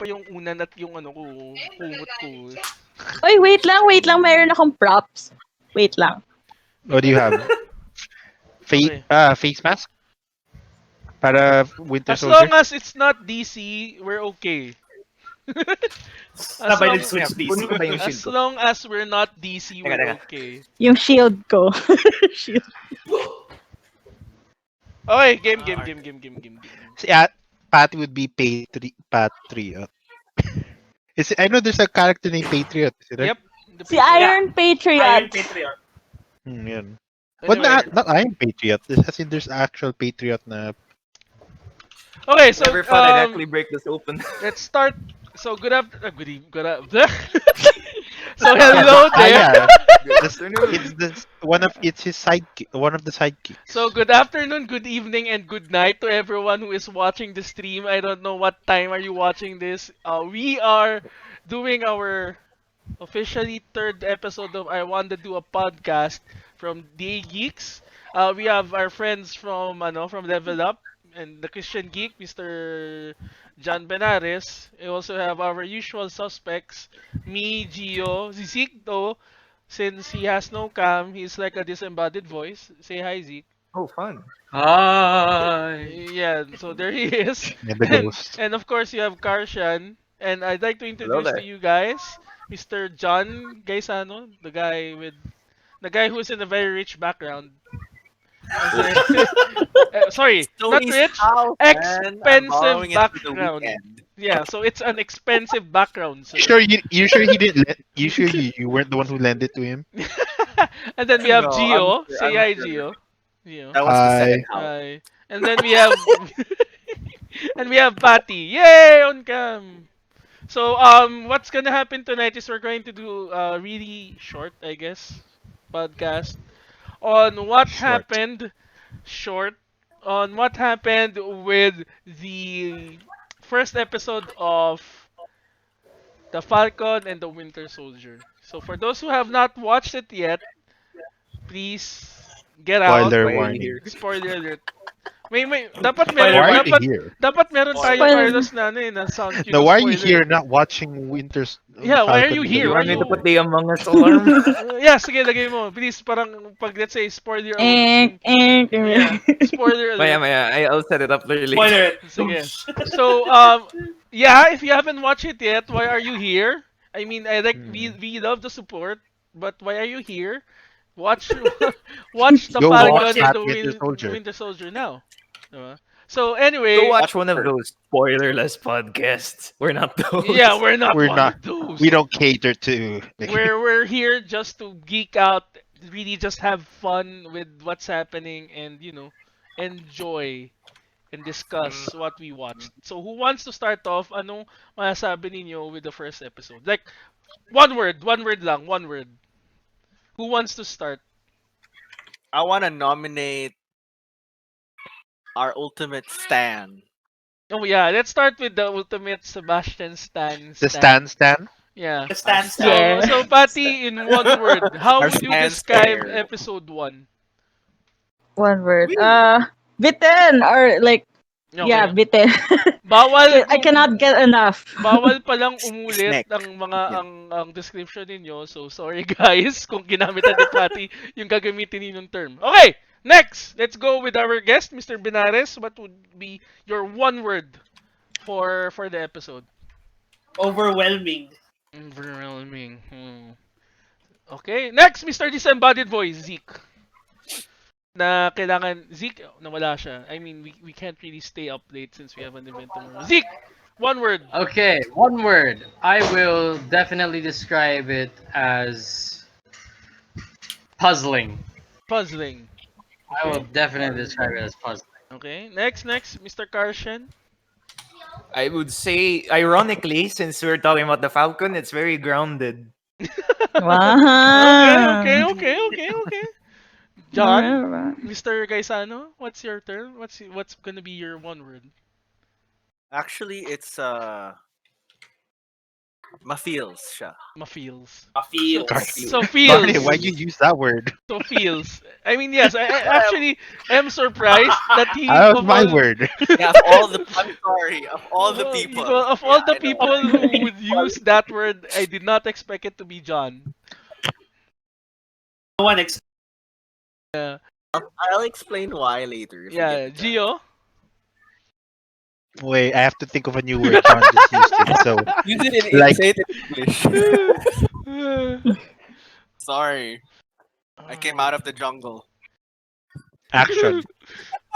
pa yung unan at yung ano ko, kumot ko. Oy, wait lang. Meron akong props. Wait lang. What do you have? Okay. Face mask? Para Winter As long Soldier? as it's not DC, we're okay. Sabay nag-switch Kunin ko ba yung As shield ko? long as we're not DC, we're Teka. okay. Yung shield ko. Shield. Okay, game. Patty would be Patriot. I know there's a character named Patriot. Is it right? Yep. Si Iron Iron Patriot. Patriot. Yun. But not Iron Patriot. As in there's actual Patriot na... Okay, so Never thought I'd actually break this open. let's start. So good afternoon. So hello there. It's his sidekick. One of the sidekicks. So good afternoon, good evening, and good night to everyone who is watching the stream. I don't know what time are you watching this. We are doing our officially third episode of I Want to Do a Podcast from Day Geeks. We have our friends from Level Up and the Christian Geek, Mr. John Benares. We also have our usual suspects, me, Gio, Zeke though. Since he has no cam, he's like a disembodied voice. Say hi, Zeke. Oh, fun. Hi. Yeah, so there he is. Yeah, the ghost. And of course, you have Karshan. And I'd like to introduce there. to you guys Mr. John Gaisano, the guy who's in a very rich background. Sorry, not Tony's rich, house, man. I'm expensive borrowing it for the background. weekend. Yeah, so it's an expensive background. So. You sure he didn't? You sure you weren't the one who lent it to him? And then we have No, Gio. I'm Say sure. hi, Gio. Gio. That was the second house. Hi. And then we have and we have Patty. Yay on cam. So what's gonna happen tonight is we're going to do a really short, I guess, podcast on what happened on what happened with the first episode of the Falcon and the Winter Soldier. So for those who have not watched it yet, please get out. Spoiler Why are you warning. here? Spoiler alert. May dapat Why meron are you dapat here? dapat meron tayo Spoiler. Carlos na na sound cue. Now, why are you spoiler. here not watching Winter's? Yeah, why are you Falcon? here? You Why want me you- to put the Among Us alarm? Yeah, sige, lagay mo. Please, parang pag let's say spoiler alert. Yeah, spoiler alert. Maya. I'll set it up really. Spoiler. Sige. So, yeah, if you haven't watched it yet, why are you here? I mean, we love the support, but why are you here? Watch watch the Go Falcon watch and that the Winter Soldier. Winter Soldier now. Diba? So anyway, Go watch one of those spoilerless podcasts. We're not those. yeah, we're not We're one not- of those. We don't cater to. We're here just to geek out, really just have fun with what's happening and enjoy and discuss what we watched. So who wants to start off? Anong masasabi ninyo with the first episode? Like one word lang, one word. Who wants to start? I want to nominate our ultimate stan. Oh yeah, let's start with the ultimate Sebastian Stan. The Stan. Yeah. The stand So, Yeah. so Patty, in one word, how Our would you Stan describe Stare. episode 1? One word. Bitten or like yeah, bitten. Bawal I cannot get enough. bawal palang umulit Snack. ang mga ang description ninyo. So sorry guys kung ginamitan ni Patty yung gagamitin ninyong term. Okay, next, let's go with our guest, Mr. Benares. What would be your one word for the episode? Overwhelming. Overwhelming. Okay, next, Mr. Disembodied Voice, Zeke. Na kailangan Zeke nawala siya. I mean, we can't really stay up late since we have an event tomorrow. Zeke, one word. Okay, one word. I will definitely describe it as puzzling. Puzzling. I will definitely describe it as puzzling. Okay, next, Mr. Karshan. I would say, ironically, since we're talking about the Falcon, it's very grounded. Wow. Okay. John, Mr. Gaisano, what's your term? What's gonna be your one word? Actually, it's Ma-feels siya. Ma-feels. Feels. So Garnet, feels. why'd you use that word? So feels. I mean, yes, I actually am surprised that he, That was of my all, word. Yeah, of all the I'm sorry, of all the people. of Yeah, all the I know. people who would use that word, I did not expect it to be John. No one expects. Yeah, I'll explain why later if we get yeah, the chance. Gio. Wait, I have to think of a new word. John just used it. So, Use it in like, say it in English. Sorry, I came out of the jungle. action.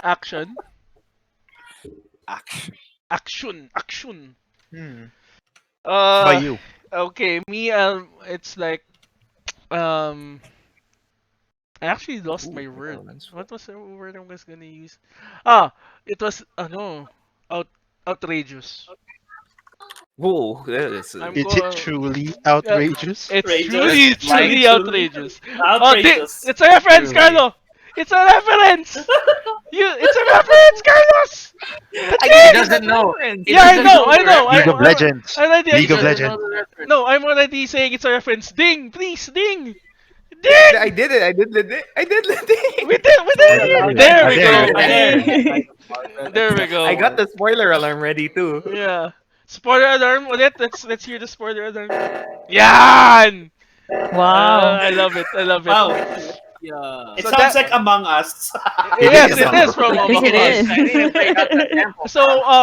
Action, Action. action. Hmm. By Uh, you. okay, me. It's like um. I actually lost my Ooh, word. violence. What was the word I was gonna use? Ah, it was no, out outrageous. Whoa, that is I'm Is it go. truly Uh, outrageous? it's Outrageous. truly, Like, truly outrageous. Oh, outrageous. it's a reference, Truly. Carlo. It's a reference. It's a reference, Carlos. The I He didn't thing. get that doesn't know. reference. He Yeah, I doesn't know, know I the know. League of reference. Legends. I'm already, He League of doesn't Legends. know the reference. no, I'm already saying it's a reference. Ding, please, ding, I ding. did it. I did the. I did the thing. We did I it did here. it. There Ah, we there. go. Yay. There we I go. got the spoiler alarm ready too. Yeah. Spoiler alarm ulit. Let's hear the spoiler alarm. Yan! Wow. I love it. I love it. Wow. Yeah. It So sounds that like Among Us. It is yes, it Among is Us. from I think Among it Us. is. I think I got the sample. So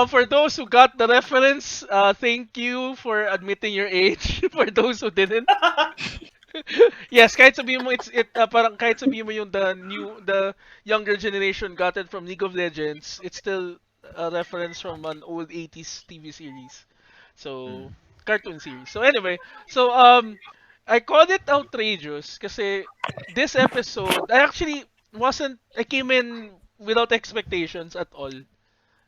for those who got the reference, thank you for admitting your age. For those who didn't, yes, kahit sabihin mo parang kahit sabihin mo yung the younger generation got it from League of Legends, it's still a reference from an old 80s TV series. So cartoon series. So anyway, so I called it outrageous kasi this episode I actually wasn't I came in without expectations at all.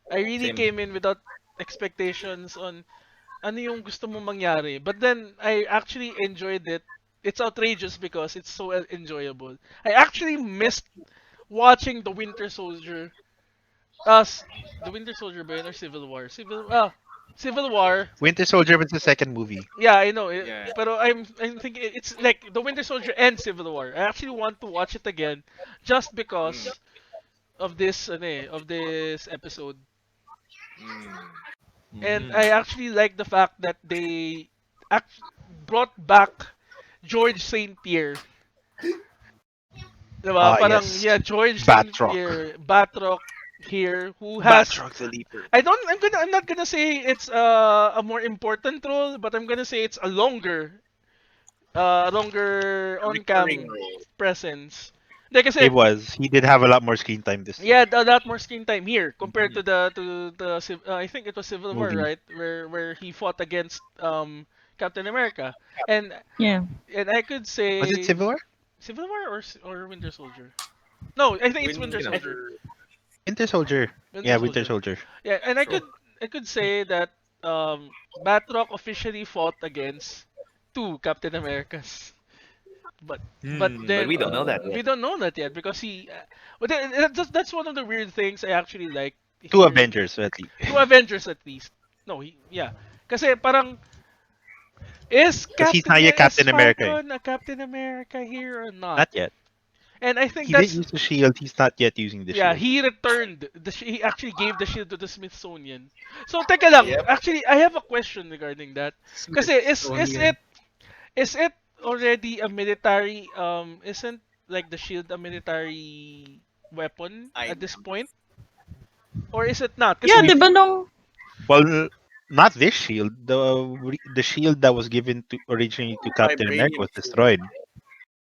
I really Same. came in without expectations on ano yung gusto mong mangyari. But then, I actually enjoyed it. It's outrageous because it's so enjoyable. I actually missed watching The Winter Soldier. The Winter Soldier ba yun or Civil War? Civil War. Winter Soldier was the second movie. Yeah, I know. Yeah. Pero I'm thinking it's like The Winter Soldier and Civil War. I actually want to watch it again just Mm. because of this of this episode. Mm. And I actually like the fact that they act- brought back George St. Pierre. Diba? Ah, Parang, yes. yeah, George St. Batroc. Pierre, Batroc here, who has, Batroc the Leaper. I'm not gonna say it's a more important role, but I'm gonna say it's a longer Recurring on-cam role. presence. Hindi kasi, It was. He did have a lot more screen time this he had a lot more screen time here compared Mhm. to the I think it was Civil War, movie. right? Where he fought against Captain America. And Yeah. and I could Was it say Civil War? Civil War or Winter Soldier. No, I think it's Winter Winter. Soldier. Winter Soldier. Winter Yeah, Winter Soldier. Soldier. Yeah, and Sure. I could say that Batroc officially fought against two Captain Americas. But But then we don't know that we yet. don't know that yet because he. But then, that's one of the weird things I actually like. Two Here. Avengers, at least. Two Avengers at least. No, yeah. Kasi parang Because he's not yet Is Captain America. Falcon a Captain America here or not? Not yet. And I think He didn't that's use the shield. He's not yet using the yeah, shield. he returned he actually gave the shield to the Smithsonian. So teka lang, Yep. actually I have a question regarding that. Kasi Smithsonian. is it already a military isn't like the shield a military weapon at this Item. point? Or is it not? Kasi Yeah, di ba nung... Well, not this shield. The shield that was given to originally to Captain America Vibranium was shield. destroyed.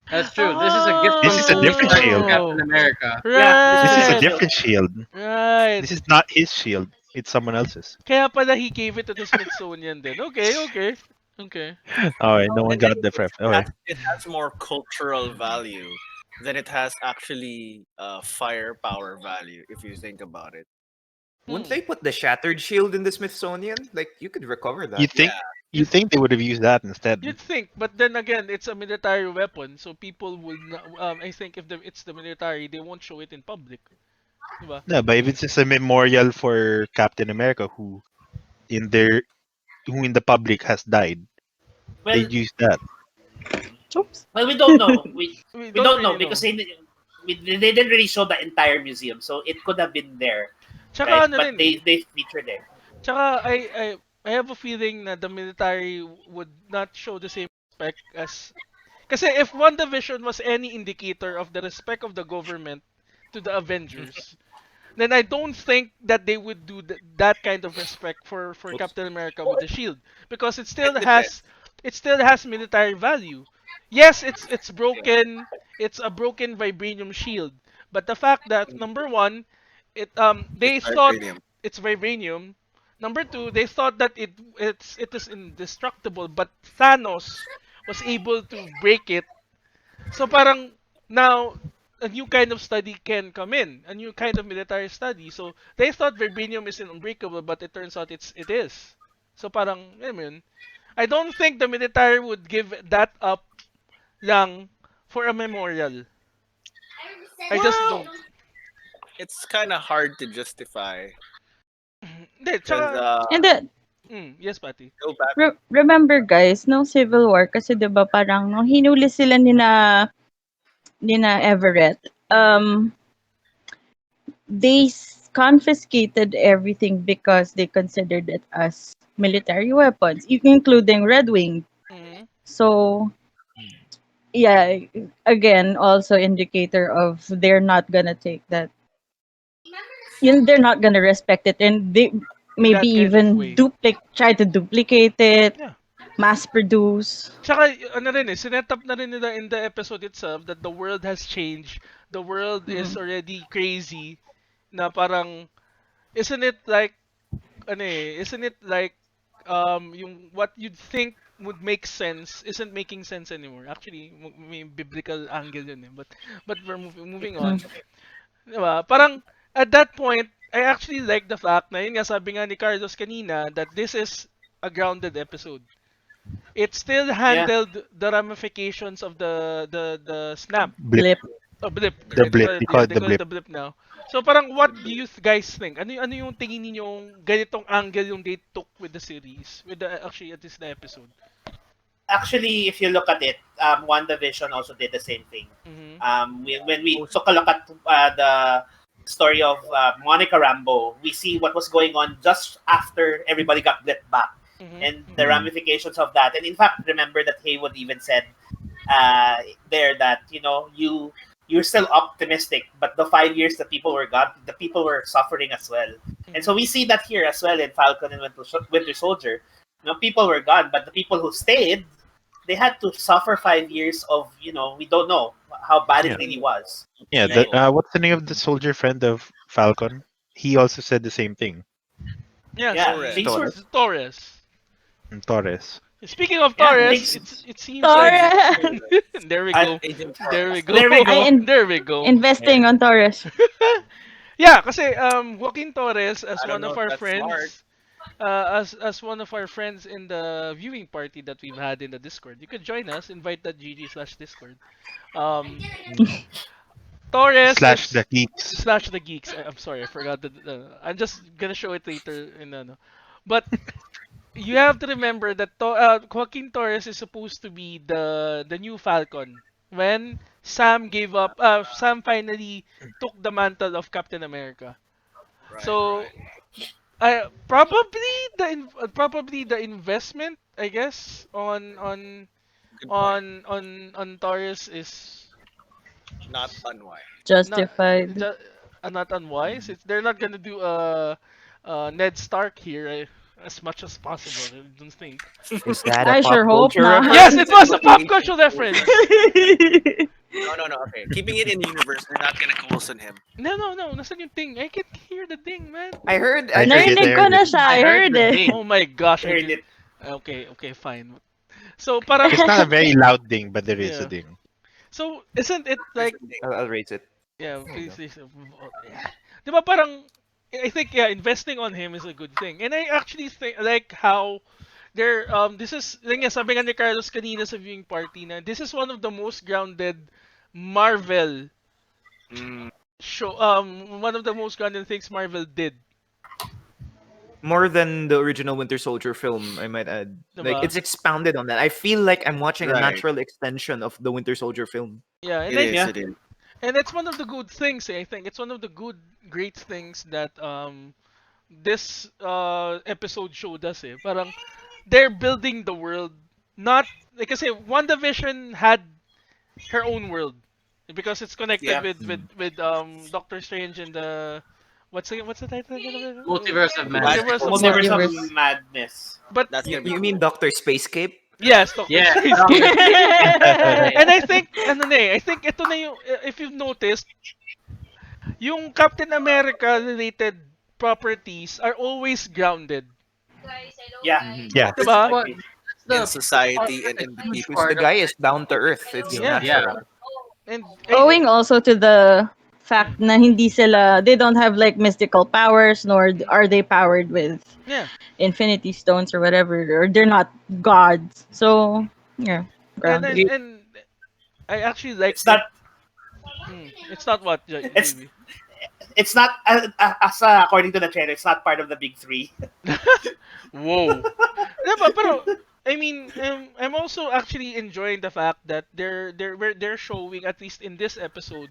That's true. This is a gift This from is a Tony different Stark to shield. Captain America. Yeah, This is a Right. different shield. Right. This is not his shield. It's someone else's. Kaya pala he gave it to the Smithsonian then. Okay, okay. Okay. Alright, no one And then got the prep. Okay. it has more cultural value than it has actually firepower value if you think about it. Wouldn't Hmm. they put the shattered shield in the Smithsonian? Like you could recover that. You think Yeah. you think they would have used that instead? You'd think, but then again, it's a military weapon, so people will not, I think if it's the military, they won't show it in public. Diba? No, but if it's just a memorial for Captain America who in the public has died. They Well, use that. Oops. well, we don't know. We We we don't don't know really because know. they didn't really show the entire museum, so it could have been there, Tsaka right? ano But rin eh. they featured there. Tsaka I have a feeling na the military would not show the same respect as kasi if WandaVision was any indicator of the respect of the government to the Avengers, then I don't think that they would do that kind of respect for Captain America with the shield because It depends. it still has military value. Yes, it's Yeah. broken. It's a broken vibranium shield, but the fact that number one, It's they thought vibranium. it's vibranium. Number two, they thought that it is indestructible, but Thanos was able to break it. So parang now a new kind of study can come in, a new kind of military study. So they thought vibranium is unbreakable, but it turns out it is. So parang, I mean, I don't think the military would give that up lang for a memorial. I just Well, don't. it's kind of hard to justify Hindi, because tsaka, And then, yes, Pati. go back. remember guys, nung Civil War, kasi 'di ba parang nung hinuli sila nina Everett, they confiscated everything because they considered it as military weapons, including Red Wing. Mm-hmm. So yeah, again, also indicator of they're not gonna take that. They're not gonna respect it, and they In maybe that kind of even way. try to duplicate it, Yeah. mass produce. Tsaka, ano rin eh, sinet up na rin nila in the episode itself that the world has changed. The world is Mm. already crazy. Na parang, isn't it like, ano eh, isn't it like, yung what you'd think would make sense isn't making sense anymore. Actually, may biblical angle yun eh. But we're moving Mm. on. Diba? Parang, at that point, I actually like the fact na, yun nga sabi nga ni Carlos kanina, that this is a grounded episode. It still Yeah, handled the ramifications of the snap. Blip. Blip. Oh, blip. The The They blip. call ribbon. it, They call yeah, it they the call it blip. the blip now. So parang what do you guys think? Ano yung tingin niyo ganitong angle yung they took with the series? With the actually at least the episode. actually, if you look at it, WandaVision also did the same thing. Mhm. When we took a look at the story of Monica Rambeau, we see what was going on just after everybody got blipped back Mhm. and the Mhm. ramifications of that. And in fact, remember that Haywood even said there that you're still optimistic, but the 5 years that people were gone, the people were suffering as well. And so we see that here as well in Falcon and Winter Soldier. People were gone, but the people who stayed, they had to suffer 5 years of we don't know how bad Yeah. it really was. Yeah. Right. What's the name of the soldier friend of Falcon? He also said the same thing. Yeah, Yeah, Torres. things were. Torres. Torres. Speaking of Yeah, Torres, things. it seems like Torres! there we I- go. Agent There we Torres. go. There we I go. There we go. investing on Torres. Yeah, kasi Joaquin Torres as I don't one know of if our that's smart. friends as one of our friends in the viewing party that we've had in the Discord. You could join us, invite.gg/Discord. Um Torres Slash the is geeks. slash the geeks. I'm sorry, I forgot I'm just gonna show it later in ano. But you have to remember that Joaquin Torres is supposed to be the new Falcon when Sam finally took the mantle of Captain America. Right, So right. probably the investment, I guess, Good point. on Torres is Not unwise. not Justified. ju- not unwise. They're not gonna do Ned Stark here, as much as possible. I don't think. Is that a I pop sure hope culture not. Yes, reference? it was a pop culture reference. No, no, no. Okay, keeping it in universe, they're not gonna coulson him. No. Nasaan yung thing? I can hear the ding, man. I heard. I I heard it. Narinig ko na siya. I heard the it. ding. Oh my gosh, I Heard can. it. Okay, fine. So parang It's not a very loud ding, but there is a yeah. ding. So isn't it There's like a thing. I'll raise it. yeah, There you please. Yeah. Di ba parang I think yeah, investing on him is a good thing. And I actually think like how this is like nga, sabi nga ni Carlos kanina sa viewing party na this is one of the most grounded Marvel Mm, show one of the most grounded things Marvel did. More than the original Winter Soldier film, I might add. Like Diba? it's expounded on that. I feel like I'm watching a Right. natural extension of the Winter Soldier film. Yeah, It is. Yeah. It is. and it's one of the good things. I think it's one of the great things that this episode showed us. Parang they're building the world, not like I say, WandaVision had her own world because it's connected Yeah. with Doctor Strange and the what's the title again of it? Multiverse of Madness. Multiverse of Multiverse. Multiverse of Madness. Multiverse. Madness. But That's gonna be You cool. mean Doctor Spacecape? yes, Doctor Yeah. Strange. And I think ano na I think ito na yung if you've noticed, yung Captain America related properties are always grounded. Yeah. Yeah. Diba? What? In That's society and a in the huge people. Because the part of guy is down to earth. It's Yeah. natural. And Owing also to the fact na hindi sila, they don't have like mystical powers, nor are they powered with yeah. infinity stones or whatever, or they're not gods. So, yeah, And grounded. and, and I actually like It's not. it's not what It's JB. it's not according to the trailer. It's not part of the big three. Whoa. Diba, pero I mean, I'm also actually enjoying the fact that they're showing at least in this episode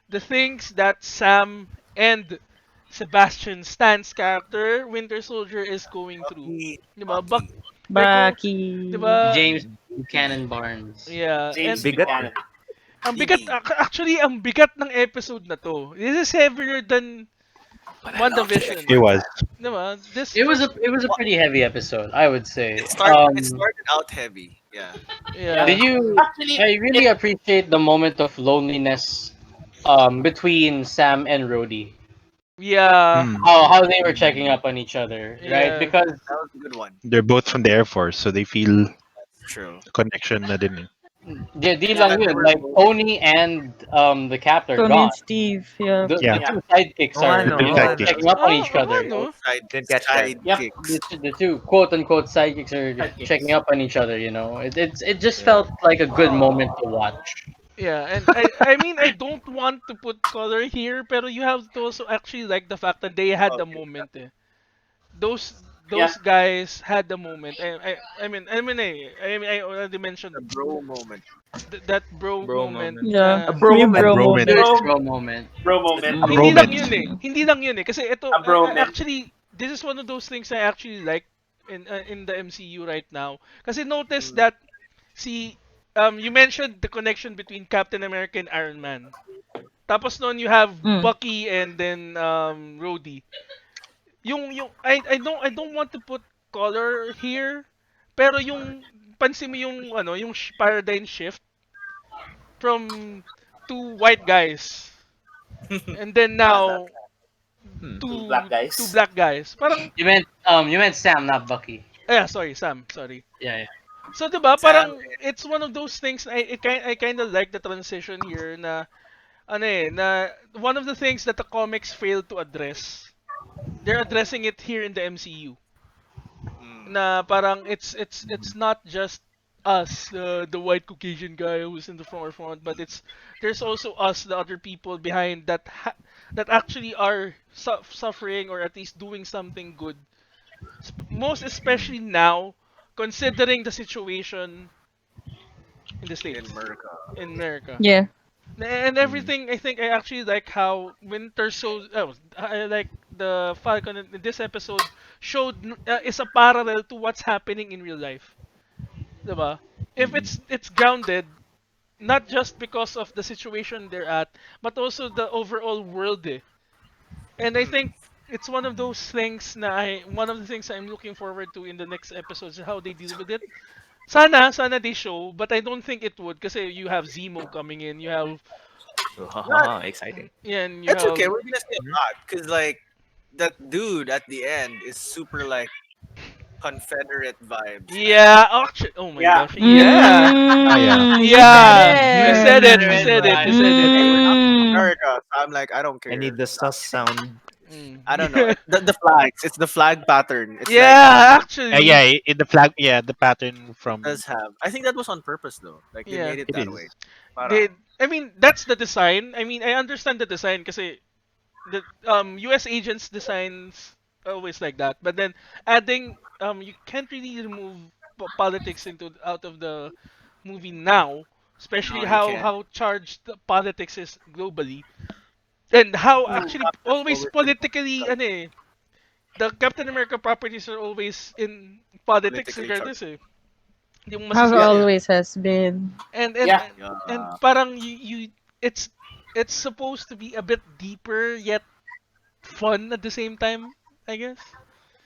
the things that Sam and Sebastian Stan's character Winter Soldier is going through. Bucky, Diba? Bucky. They're go, Baki. diba? James Buchanan Barnes. Yeah, James and Bigat. Buchanan. ang bigat actually ang bigat ng episode na to. This is heavier than WandaVision. It was. Diba? This It was a pretty heavy episode, I would say. It started out heavy. Yeah. yeah. Did you? Actually, I really appreciate the moment of loneliness between Sam and Rhodey. Yeah. Hmm. How they were checking up on each other, Yeah. right? Because That was a good one. They're both from the Air Force, so they feel True. connection na din. di Yeah, lang they yun, were like both- Tony and the captor Tony gone. and Steve, yeah. The Yeah. two sidekicks Oh, are ano, The two sidekicks. checking up on each Oh, other. ano? Didn't catch that. Yep. The two quote unquote sidekicks are Sidekicks. checking up on each other. You know, it just felt like a good moment to watch. Yeah, and I mean I don't want to put color here, pero you have to also actually like the fact that they had the moment. Those Yeah. guys had the moment. I already mentioned The bro moment. that bro, Bro moment. moment. Yeah. na- bro May moment. bro Bro moment. There's Bro- a moment. Bro moment. A Hindi moment. lang yun eh. Hindi lang yun eh. Kasi ito, A bromance. actually, this is one of those things I actually like in the MCU right now. Kasi notice that you mentioned the connection between Captain America and Iron Man. Tapos noon you have Bucky and then Rhodey. I don't want to put color here, pero yung pansin mo yung yung paradigm shift from two white guys and then now Two black guys. two black guys. Parang You meant Sam, not Bucky. sorry, Sam, sorry. Yeah. So, 'di ba, Sam parang it's one of those things I kind of like the transition here na na one of the things that the comics failed to address. They're addressing it here in the MCU. Na parang it's not just us, the white Caucasian guy who's in the forefront, but there's also us, the other people behind that actually are suffering or at least doing something good. Most especially now, considering the situation in the In States, America. in America. Yeah. And everything, I think I actually like how I like the Falcon in this episode showed is a parallel to what's happening in real life. Diba? If it's grounded, not just because of the situation they're at, but also the overall world. And I think it's one of those things one of the things I'm looking forward to in the next episodes, how they deal with it. Sana they show, but I don't think it would kasi you have Zemo coming in, you have Exciting. and you That's have okay. We're gonna say a lot because like that dude at the end is super like Confederate vibes. yeah, actually, oh my Yeah. gosh, yeah. Mm, Yeah, you you said it, said you it. said it, you said it. Mm. America. So I'm like, I don't care. I need the sus sound. I don't know. The flags. It's the flag pattern. It's Yeah, actually. Yeah, in the flag, the pattern from. Like, it does have. I think that was on purpose though. Like they Yeah. made it It that is. way. Para- They, I mean, that's the design. I mean, I understand the design kasi the US agents designs always like that. But then adding you can't really remove politics into out of the movie now, especially No, you can't. how charged the politics is globally, and how Mm. actually always Over politically ano eh, the Captain America properties are always in politics politically charged. regardless eh. Hindi mo How Yeah. masisisi. always has been. And Yeah. parang you it's it's supposed to be a bit deeper yet fun at the same time, I guess.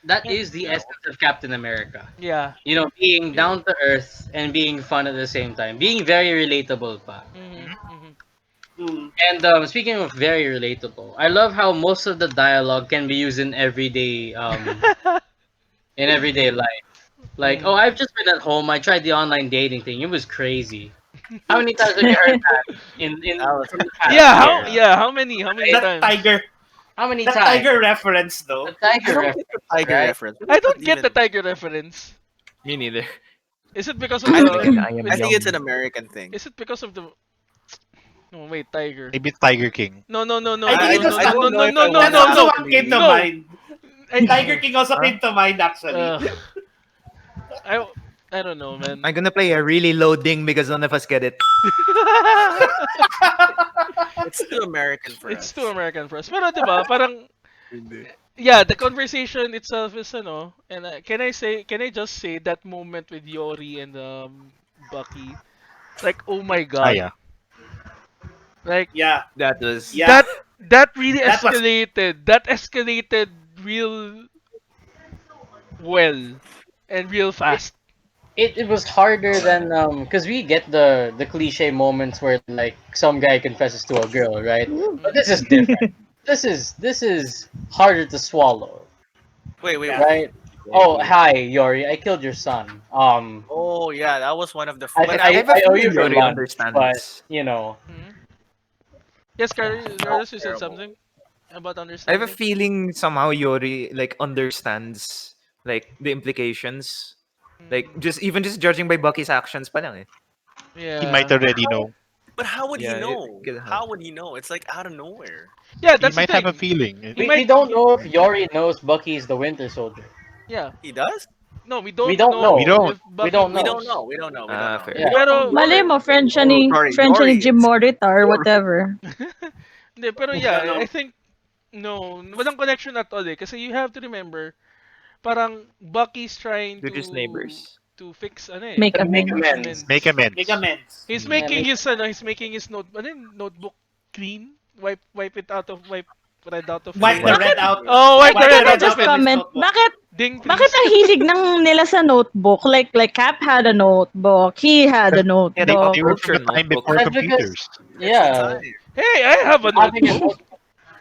That And is the essence of Captain America. yeah. You know, being Yeah. down to earth and being fun at the same time. Being very relatable pa. Mhm. Mhm. Mm. And speaking of very relatable, I love how most of the dialogue can be used in everyday life. Like, oh, Mhm. I've just been at home. I tried the online dating thing. It was crazy. How many times have you heard that in That was from the past Yeah, year? how many Right? That times? tiger, How many that times? tiger reference The though. I tiger don't reference, get the tiger right? reference. What I does don't that get the even? tiger reference. Me neither. Is it because of I the think I am I think it's young. an American thing. is it because of the no wait, tiger. Maybe it's Tiger King. No, no, no, no, I no, think no, it was no, I no, that. no, don't know no, if no, I no, want That's to no, also no. what came to actually. No. mind. Tiger I, King also Huh? came to mind actually. uh, I I don't know, man. I'm gonna play a really low ding because none of us get it. It's too American for It's too us. American for us. Pero 'di ba, parang Hindi. yeah, the conversation itself is ano, and can I just say that moment with Yori and Bucky, like oh my Ah, god, yeah. like Yeah, That was yeah. that that really That was escalated. That escalated real well and real It, fast. it was harder than because we get the cliche moments where like some guy confesses to a girl, right? But this is different. This is harder to swallow, Wait, yeah. right? Oh, hi, Yori. I killed your son. Oh yeah, that was one of the. I, but But I I, have a I owe you feeling for Yori lunch, but understands. you know, Mhm. Yes, how Carlos, you said terrible. something about I have a understanding. feeling somehow Yori like understands like the implications. Like Mm, just judging by Bucky's actions pa lang eh. He might yeah, already know. But how would he Yeah, know? get How would he know? It's like out of nowhere. yeah. He That's the might have a thing. feeling. He we might. don't know if Yori knows Bucky is the Winter Soldier. Yeah. He does? No, we We don't don't We know know. don't. if We Bucky don't We know. don't knows. know. We don't know. We don't Ah, know. fair. Yeah. Pero Malay mo, Oh, sorry. French Yori ni Jim is. Morita or Yori. whatever. Hindi, pero I don't yeah, know. I think no, walang connection at all eh. Kasi you have to remember, parang Bucky's trying They're just neighbors. to fix ano eh, Make To make amends. amends. Make amends. amends. Make amends. He's Mm. Yeah, making make his notebook clean, wipe it out of wipe red out of Wipe the it. Bakit, red out. Oh, wipe the Wipe the red can I out red of just out it. of his comment? notebook. Ding Bakit please. ang hilig ng nila sa notebook? Like Cap had a notebook. He had a Yeah, They, pop they notebook. were from culture the time notebook. before That's because computers. That's the yeah, time. Hey, I have a having a notebook. note,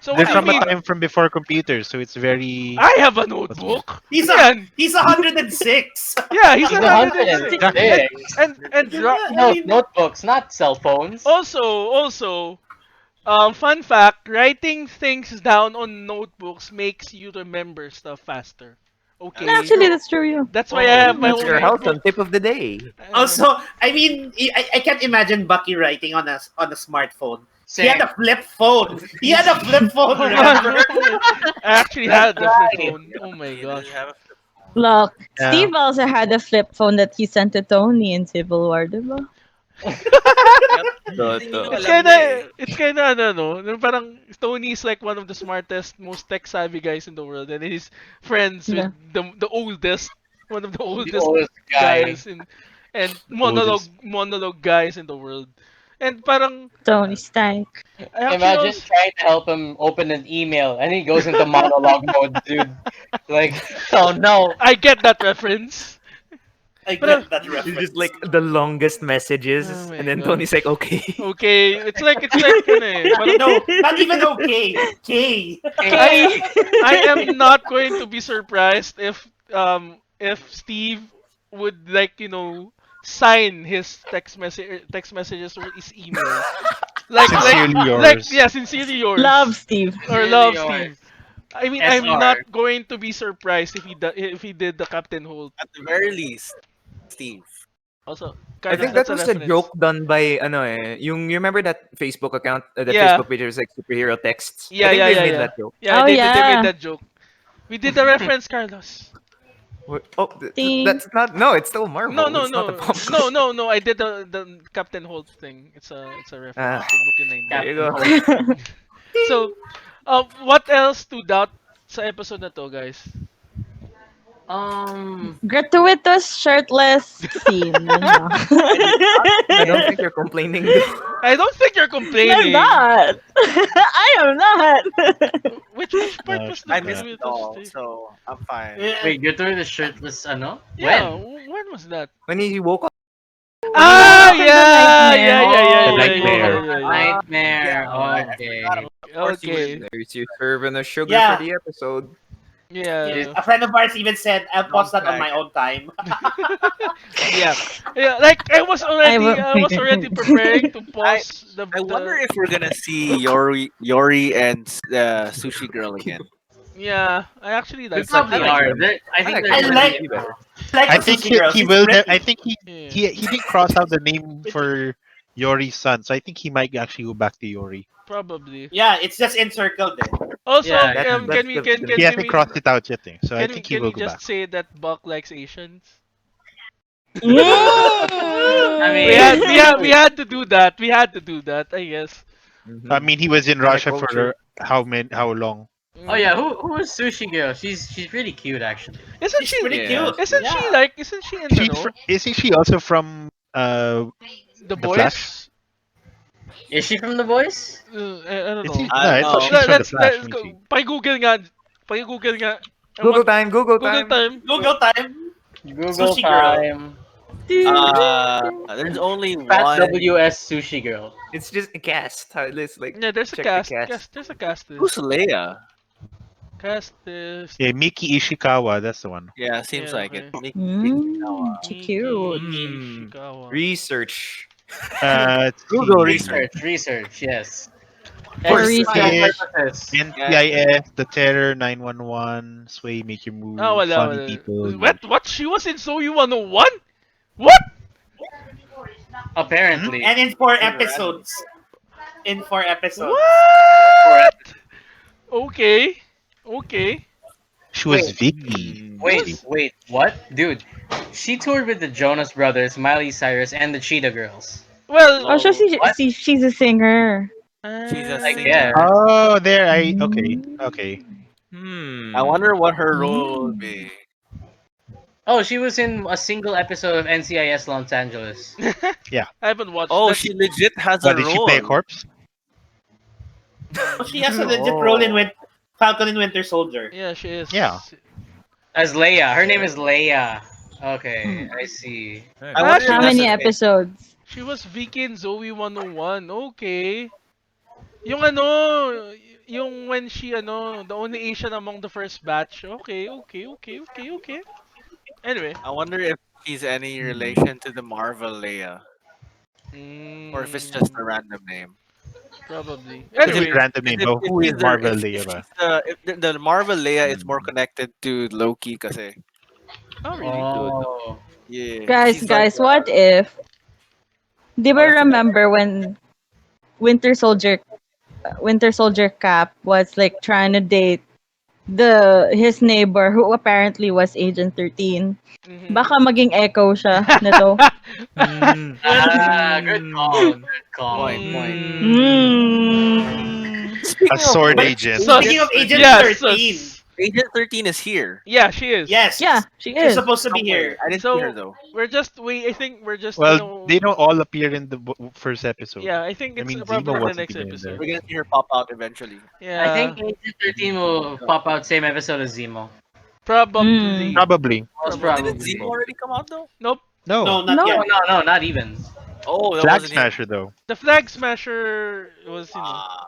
So what They're do you from a having mean? time from before computers, so it's very. I have a What's more? notebook. He's Ano a yan? he's 106. Yeah, he's he's a a hundred hundred and and six. Exactly. six. And Yeah, He I knows mean, notebooks, not cell phones. also, fun fact: writing things down on notebooks makes you remember stuff faster. That's Okay, Actually, true. that's true. Yeah. that's why I Oh, have my That's own your okay. house notebook. on tip of the day. also, I mean, I can't imagine Bucky writing on a smartphone. He had Same. a flip phone. He had a flip phone, Oh remember? my! I actually That's had the flip right. phone. Oh my He does gosh. have a. Look, Yeah. Steve also had a flip phone that he sent to Tony in Civil War, diba? Yep. Kasi hindi nyo Toto. alam niya eh. It's kinda ano no, yung parang Tony is like one of the smartest, most tech savvy guys in the world, and he's friends with Yeah. the oldest, one of the The oldest oldest guy. guys in and Oldest. monologue guys in the world. And parang Tony Stark. I actually Imagine also trying to help him open an email and he goes into monologue mode, dude. Like, oh no. I get that reference. I Pero get that It's just reference. like the longest oh messages, my and then god. Tony's like, okay. Okay, it's like ano eh, parang No, not even okay. K. I I am not going to be surprised if Steve would like sign his text messages or his email Sincerely like yours. yeah, sincerely yours Love Steve. or Really love hard. Steve. I mean, I'm SR. not going to be surprised if he did the Captain Holt. At the very least, Steve. Also, I Carlos, think that's that a was a reference. joke done by ano eh. You remember that Facebook account, that Yeah, Facebook page was like superhero texts. I yeah, think yeah, they yeah, made yeah. that joke. Yeah, Oh they made yeah. that joke. We did the reference, Carlos. Oh, Ding. that's not. No, it's still No, Marvel. no, It's not the no, Falcon. no, no, no. I did the Captain Holt thing. It's a reference Ah, to Brooklyn Nine there you Captain go. Holt. So, what else stood out sa episode na to, guys? Gratuitous shirtless scene, yun lang. I don't think you're complaining though. I don't think you're I'm complaining. not. I am not. Which part No, was she's the I missed not. it gratuitous all, thing? so I'm fine. Yeah. Wait, you're doing the shirtless, ano? Yeah, When? when was that? When he woke up, When he woke Ah, up from the yeah, nightmare. yeah, yeah, yeah, The Oh, yeah, yeah, nightmare. yeah, yeah, yeah. nightmare. Yeah, I forgot. Okay. Of course, you would. Okay. there's you serving us sugar for Yeah. the episode. It, Yeah. A friend of ours even said, "I'll Wrong pause that on track. my own time." Yeah. Yeah, like I will. I was already preparing to I pause I wonder the if we're gonna see Yori and Sushi Girl again. yeah, I actually we like that I probably like too. are. them. I I think like they're I them. gonna They be. like could be better. like I the think sushi girl. he She's will. pretty. I think Yeah. he didn't cross out the name for Yori's son, so I think he might actually go back to Yori. Probably. Yeah, it's just encircled. Eh. Also, Yeah, That's yeah. that's the He can hasn't we crossed it out yet, so I think he can will we go back. just say that Buck likes Asians? I Mm. mean, We had to do that. We had to do that, I guess. I Mhm. mean, he was in Kind of Russia culture. for how long? oh yeah, Mm. who is Sushi Girl? She's really cute actually. She's pretty Yeah. cute. Yeah. Isn't she in the know? Isn't she also from The The Flash? boys? Is she from The Voice? I don't Is he? know. I No, don't I thought know. she's from The Flash. Let's Let me see. go. Pa-Google nga. Pa-Google nga. I Google want time. Google Google time. time. Google time. Google Sushi Girl. time. There's only Fat one. WS Sushi Girl. It's just a cast. Let's like Yeah, there's a check the cast. cast. There's a cast Who's list. Leia? Cast list. Yeah, Miki Ishikawa. That's the one. Yeah, seems Yeah, like it. okay. Mickey Kawa. She Miki cute. Ishikawa. Research. Let's Google see. Research, yes. For Force research. Fish, Yes. NCIS, The Terror, 911, Sway, Make Your Ah, Move, wala, Funny wala. People. What? She was in Soyu 101? What? Apparently. And in 4 episodes. In 4 episodes. What? Okay. Okay. She was Wait. Vicky. Wait, what? Dude, she toured with the Jonas Brothers, Miley Cyrus, and the Cheetah Girls. Well, Oh, so What? she's a singer. She's a I singer. guess. Oh, there. Okay. Mm. Okay. I wonder what her role will Mm. be. Oh, she was in a single episode of NCIS Los Angeles. I haven't watched. Oh, That's- she legit has a But did she play a role. corpse? Oh, she has a legit role in Falcon and Winter Soldier. Yeah, she is. Yeah. As Leia. Her name is Leia. Okay, I see. I wonder if How that's many the- episodes? She was Vicky in Zoe 101. Okay. Yung ano, yung when she the only Asian among the first batch. Okay. Anyway. I wonder if she's any relation to the Marvel Leia, or if it's just a Mm, random name. probably. It's a Anyway. random name, but who is Marvel Leia ba? If the Marvel Leia is more connected to Loki, kasi Oh, really? Oh. yeah, Guys, she's like, what if? Di ba Oh, that's remember when Winter Soldier Winter Soldier Cap was like trying to date his neighbor who apparently was Agent 13. Mhm. Baka maging echo siya nito. Good call. Good call. Point. Mm. Speaking A sword But agent. speaking of Agent Yes, 13, Agent 13 is here. yeah, she is. yes, Yeah, she she's is. supposed to be Somewhere. here. I didn't So see her though. I think we're just Well, they don't all appear in the first episode. Yeah, I think I it's mean, probably Zemo the wasn't next even in there. episode. We're gonna see her pop out eventually. Yeah. I think Agent 13 will pop out same episode as Zemo. Probably. Probably. Most Didn't probably. Zemo already come out though? Nope. No. No, not No. yet. No, not even. Oh, that Flag wasn't him. Smasher though. The Flag Smasher was Ah,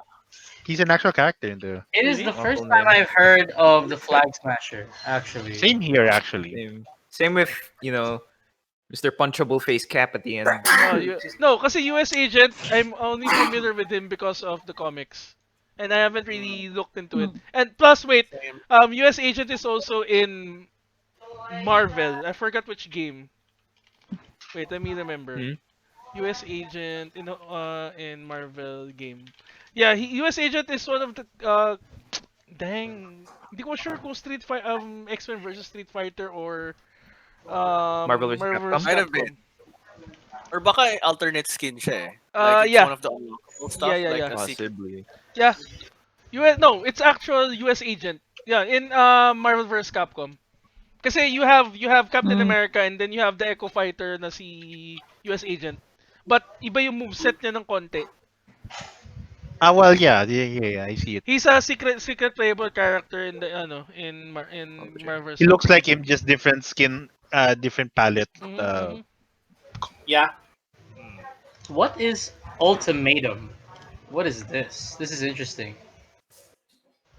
He's an actual character in the. It is Really? the first Awful time name. I've heard of the Flag Smasher, actually. Same here, actually. Same with Mr. Punchable Face Cap at the end. No, kasi US Agent, I'm only familiar with him because of the comics. And I haven't really looked into it. And plus, wait, same. US Agent is also in Marvel. I forgot which game. Wait, let me remember. Hmm? US Agent in Marvel game. Yeah, US Agent is one of the Dang. Hindi ko sure kung X-Men versus Street Fighter or Marvel vs. Marvel vs. Capcom. Might have been. Capcom. Or baka alternate skin siya eh. Like it's Yeah. one of the unlockable Yeah, stuff, yeah, like yeah. a secret. Possibly. Yeah. No, it's actual US agent. Yeah, in Marvel vs. Capcom. Kasi you have Captain Mm. America and then you have the Echo Fighter na si US agent. But iba yung moveset niya ng konti. Well, yeah, I see it. He's a secret playable character in the in Okay. Marvel vs. He looks Capcom. like him, just different skin, different palette. Mm-hmm. Yeah. What is ultimatum? What is this? This is interesting.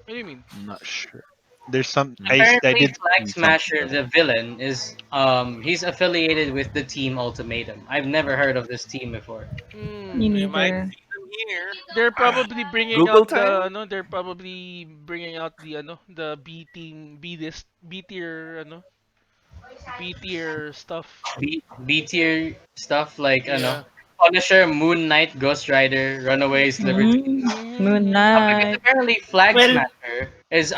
What do you mean? I'm not sure. There's some. I Apparently, did Flag see Smasher, something. the villain, is he's affiliated with the team Ultimatum. I've never heard of this team before. Me Hmm. We might neither. see them here. They're probably bringing Google out the time? they're probably bringing out the B team B tier B tier stuff. B tier stuff like Yeah. Punisher, Moon Knight, Ghost Rider, Runaways, Liberty. Mm. Moon Mm-hmm. Because Knight. apparently Flag Well, Smasher is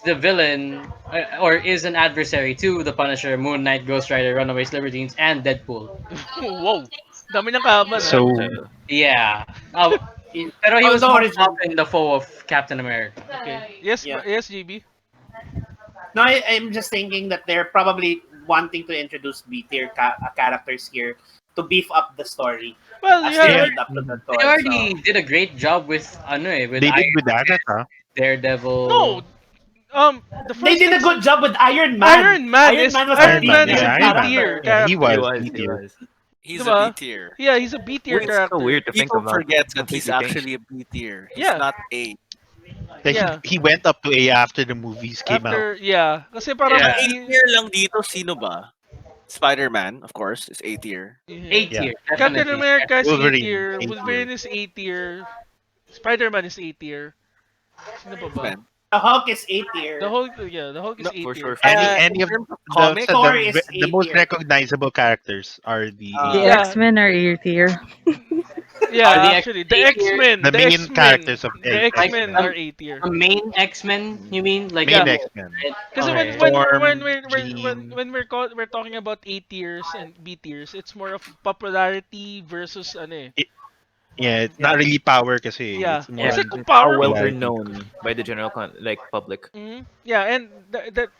the villain or is an adversary to the Punisher, Moon Knight, Ghost Rider, Runaways, Libertines, and Deadpool. Wow. Dami ng kaban ah. So Yeah. Pero he on was the more origin. often the foe of Captain America. Okay. Yes, Yeah. yes, GB. No, I'm just thinking that they're probably wanting to introduce B tier characters here to beef up the story Well, as you they have yeah, build up to the They toy. already So did a great job with with they did Iron with Agatha. no. Daredevil. The they first did a things good job with Iron Man. Iron Man is Was a Iron B Man, Iron Man is yeah, a tier B Iron Man. tier character. Yeah, he He character. was was. B He tier. was. He's a B Diba? tier. Yeah, he's a B tier Wait, It's so character. weird to think People about. forget It's that he's completely changed. actually a B tier. He's Yeah. not A. Yeah, Yeah. he went up to A after the movies came out. After yeah, kasi Ang parang Yeah, A tier lang dito, sino ba? Spider-Man, of course, is A tier. A yeah. Yeah, tier Captain definitely. America is A Wolverine, tier, A Wolverine tier. is A tier, Spider-Man is A tier. Sino pa ba? X-Men. The Hulk is A The tier. Hulk, yeah, the Hulk is No, A For sure. tier. For Any sure. In any of terms of the comic, so Thor is the A most tier. recognizable characters are the A The uh, tier. Yeah, X-Men are A tier. Are yeah, the actually, A tier The main characters of The like X-Men X-Men. are A tier. the main X-Men? You mean like Main Yeah, X-Men. right? kasi Okay. Storm, Jean. we're talking about A tiers and B tiers, it's more of popularity versus It, yeah, it's Yeah, not really power kasi. yeah. It's more Yeah. Kasi on kung How power well mo, they're popularity. known by the general public. yeah, and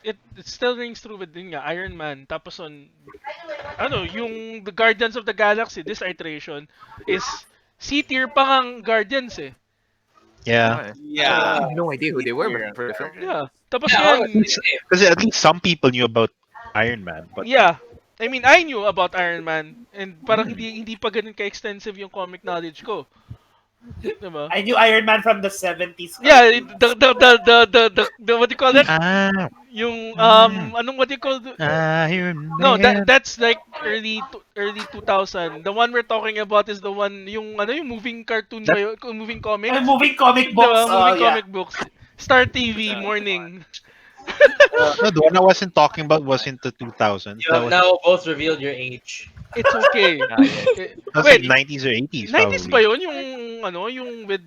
it still rings true with yun nga, Iron Man. Tapos on yung the Guardians of the Galaxy, this iteration is C tier pa ngang Guardians eh. Yeah. Okay. I yeah, have no idea who C they were tier. before the film. Yeah. Tapos Yeah, ngayon, honestly, same. Because at least some people knew about Iron Man, but yeah. I mean, I knew about Iron Man and parang Hmm. hindi pa ganun ka-extensive yung comic knowledge ko. Diba? I knew Iron Man from the 70s Yeah, cartoons. what do you call that? ah, Yung mm, what do you call Iron No, Man. that's like early 2000. The one we're talking about is the one yung moving cartoon ba That yun? Moving comics? Moving comic books. Diba? Oh, Moving yeah. comic books. Star TV Yeah. morning. no, the one I wasn't talking about wasn't the 2000s. You That have was now both revealed your age. It's okay. Ah, yeah. that was like Wait, 90s or 80s 90s ba probably. yun? Yung with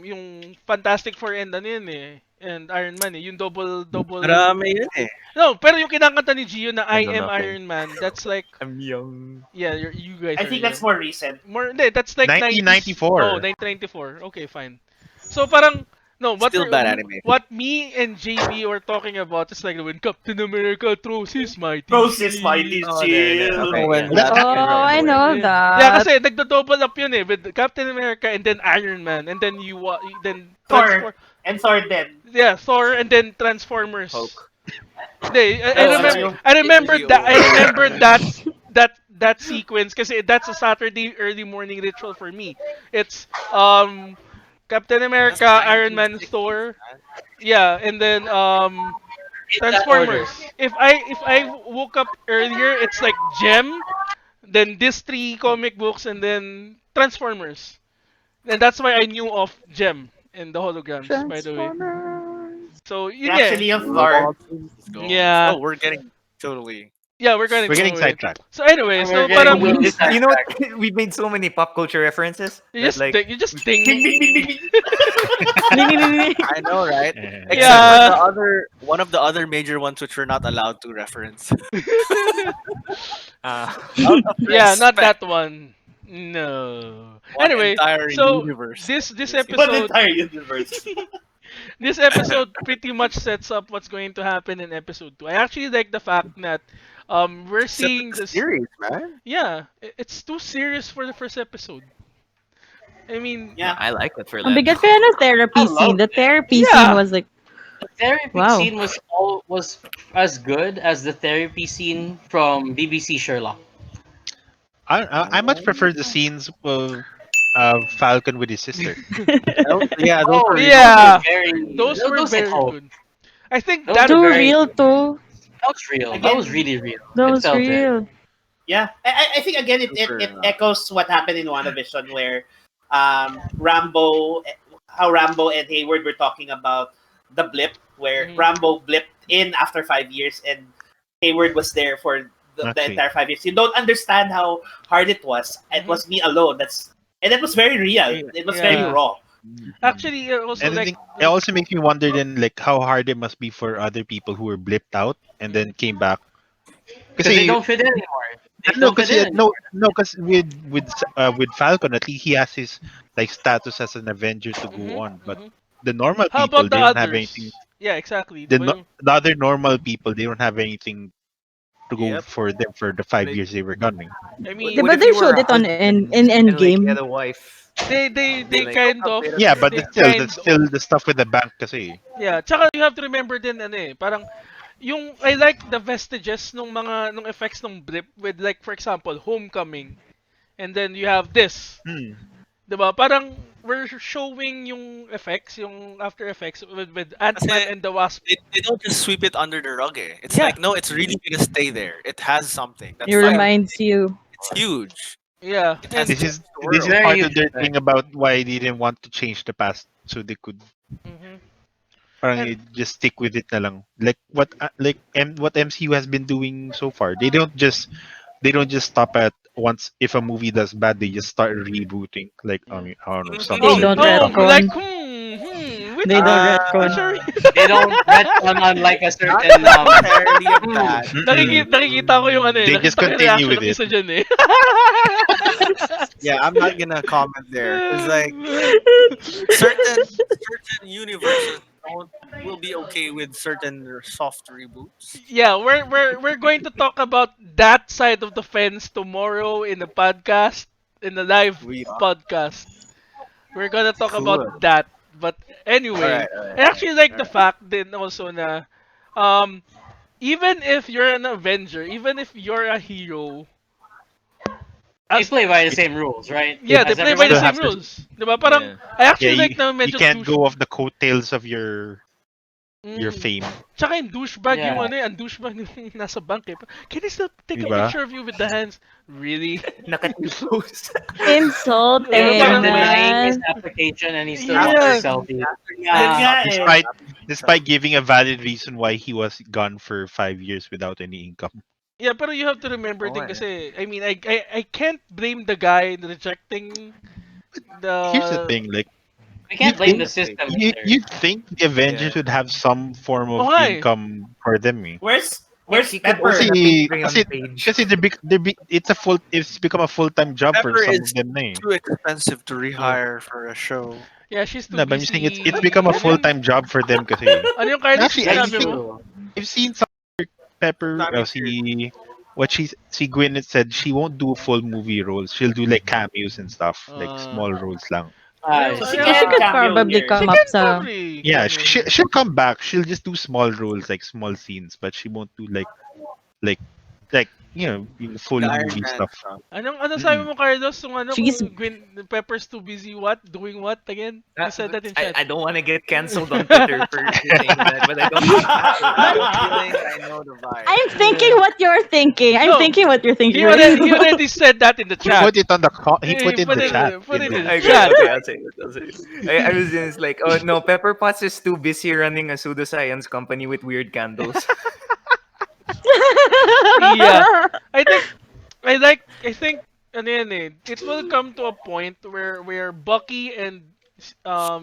yung Fantastic Four and ano yun eh. And Iron Man eh. Yung double. Marami yun eh. No, pero yung kinakanta ni Gio na I I know am nothing. Iron Man, that's like, I'm young. yeah, you guys I are think that's young. more recent. Hindi, that's like 90s. Oh, 1994. 1994. Okay, fine. So parang no, Still bad animation. what me and JB were talking about is like when Captain America throws his mighty Rose is mighty shield. Oh, there. shield. Okay, When yeah. that Oh, happened right I away. know Yeah, that. kasi nagdo-double up yun eh with Captain America and then Iron Man and then then Thor. And Thor then. yeah, Thor and then Transformers. Hulk. Hindi, Oh, ano yung... I remember Yu-Gi-Oh. that I remember that sequence kasi that's a Saturday early morning ritual for me. It's Captain That's America, Iron Man, 1960s, Thor, man. yeah, and then In that order. Transformers. If I woke up earlier, it's like Gem, then these three comic books, and then Transformers. And that's why I knew of Gem and the holograms, by the way. Transformers. So yun nga. Actually, yung Thor. Let's go. Yeah. Oh, we're getting totally Yeah, we're going We're to getting go with. sidetracked. So anyways, We're so getting parang really You know what? sidetracked. We made so many pop culture references that like you just think. Bing, bing, bing, bing, bing. I know, right? Yeah. Except for Yeah. the other one of the other major ones which we're not allowed to reference. uh, Out of Yeah, not respect, that one. No. one Anyway, entire so universe. this Just One episode entire universe. this episode pretty much sets up what's going to happen in episode 2. I actually like the fact that we're set seeing the this. series, man. Yeah, it's too serious for the first episode. I mean, Yeah. I like it for Ang that. bigat kaya ng I therapy scene. love The it. therapy scene yeah. was like, The therapy wow. scene was as good as the therapy scene from BBC Sherlock. I much prefer the scenes of Falcon with his sister. Yeah, those Oh, are those really were Yeah, very those were those hit very home. good. I think Those that are Too very real too. that was real. That was Again, really real. That It was felt very real. yeah. I think again it super. echoes what happened in WandaVision where Rambo how Rambo and Hayward were talking about the blip where Mhm. Rambo blipped in after 5 years and Hayward was there for the Okay. entire 5 years. You don't understand how hard it was. It Mhm. was me alone. And it was very real. It was very It, Yeah. raw. Actually, also and I like think it also makes me wonder then like how hard it must be for other people who were blipped out and then came back. because they Kasi don't fit in anymore. They no, don't fit in anymore. because with Falcon at least he has his like status as an Avenger to go Mhm, on, but mhm. the normal How people about the they don't have anything. others? Yeah, exactly. Diba yung- The other normal people they don't have anything to go Yep. for them for the 5 years Like, they were gunning. I what, mean, what Diba if they you were showed a it on husband in and like you Endgame? had a wife? they Then like Don't kind have of beta Yeah, but they yeah. that's kind still the stuff with the bank kasi. yeah, tsaka you have to remember din ano eh, parang yung I like the vestiges nung effects ng blip with like for example, Homecoming and then you have this. Hmm. 'Di ba? Parang we're showing yung effects, yung after effects with Ant-Man Kasi and the Wasp. they don't just sweep it under the rug. Eh. It's Yeah. like no, it's really gonna stay there. It has something. It That's why Yeah. reminds you. it's huge. Yeah. It has And This depth is to the this is world. Very part of huge their effect. thing about why they didn't want to change the past so they could mhm. parang And just stick with it na lang. Like what MCU has been doing so far. They don't just stop at once if a movie does bad, they just start rebooting. Like I mean, I don't know, some They oh, don't sequel oh, comes. like retcon. which They don't which retcon. are They don't retcon on like a Not certain necessarily a hmm. bad thing. nakikita ko yung ano eh, They just nakita ko yung continue reaction with ng it. isa dyan eh. Yeah, I'm not gonna comment there because like certain universes don't will be okay with certain soft reboots. Yeah, we're going to talk about that side of the fence tomorrow in the podcast, in the live We are podcast. We're gonna talk about cool. that. But anyway, All right, I actually like all the right. fact then also na um even if you're an Avenger, even if you're a hero, They as play by the same rules, right? yeah, they As play by everyone the Still same have knows. to rules. Diba? Parang Yeah. I yeah, actually like na you medyo can't douche. go off the coattails of your Mm. fame. Tsaka yung douchebag yung Yeah. ano eh, ang douchebag yung nasa bank eh. Can I still take a Diba? picture of you with the hands? Really? Insulting, They kept Parang, denying his man. application and he still Yeah. took a After selfie. Yun Ah, nga eh. Despite giving a valid reason why he was gone for 5 years without any income. yeah, pero you have to remember Oo din nga eh. kasi, I mean, I can't blame the guy rejecting Here's the the... thing, like we you can't blame think the system you either. you think the Avengers Yeah. would have some form Oh, of hi. income for them, eh? Where's He could Pepper? open a Kasi, Patreon page. it's become a full-time job for Pepper some is of them na eh. too expensive to rehire for a show. Yeah, she's too No, but I'm saying busy. it's become a Ano yun? full-time job for them kasi. Ano yung Carlos Actually, That's sinabi mo? true. I've seen some Pepper, Tommy Pierce. what she Gwyneth said, she won't do full movie roles. She'll do like cameos and stuff, like Uh, small roles lang. I So see. she But she can could cameo probably here. she come up can sa... probably Yeah, cameo she, here. she'll come back. She'll just do small roles, like small scenes, but she won't do like yung full The Iron movie Man stuff. stuff. Ano sabi Mm-mm. mo, Carlos? Kung ano, She's... kung Pepper's too busy what? Doing what again? You said that in chat. I don't want to get canceled on Twitter for saying that, but I don't think I know the feeling. I know the vibe. I'm thinking what you're thinking. I'm No, thinking what you're thinking. he already said that in the He chat. put it on he put it in the chat. Put it in the Okay, chat. okay, I'll say it. I'll say it. I was just like, oh no, Pepper Potts is too busy running a pseudoscience company with weird candles. Yeah. I think I think ano yan eh, it will come to a point where Bucky and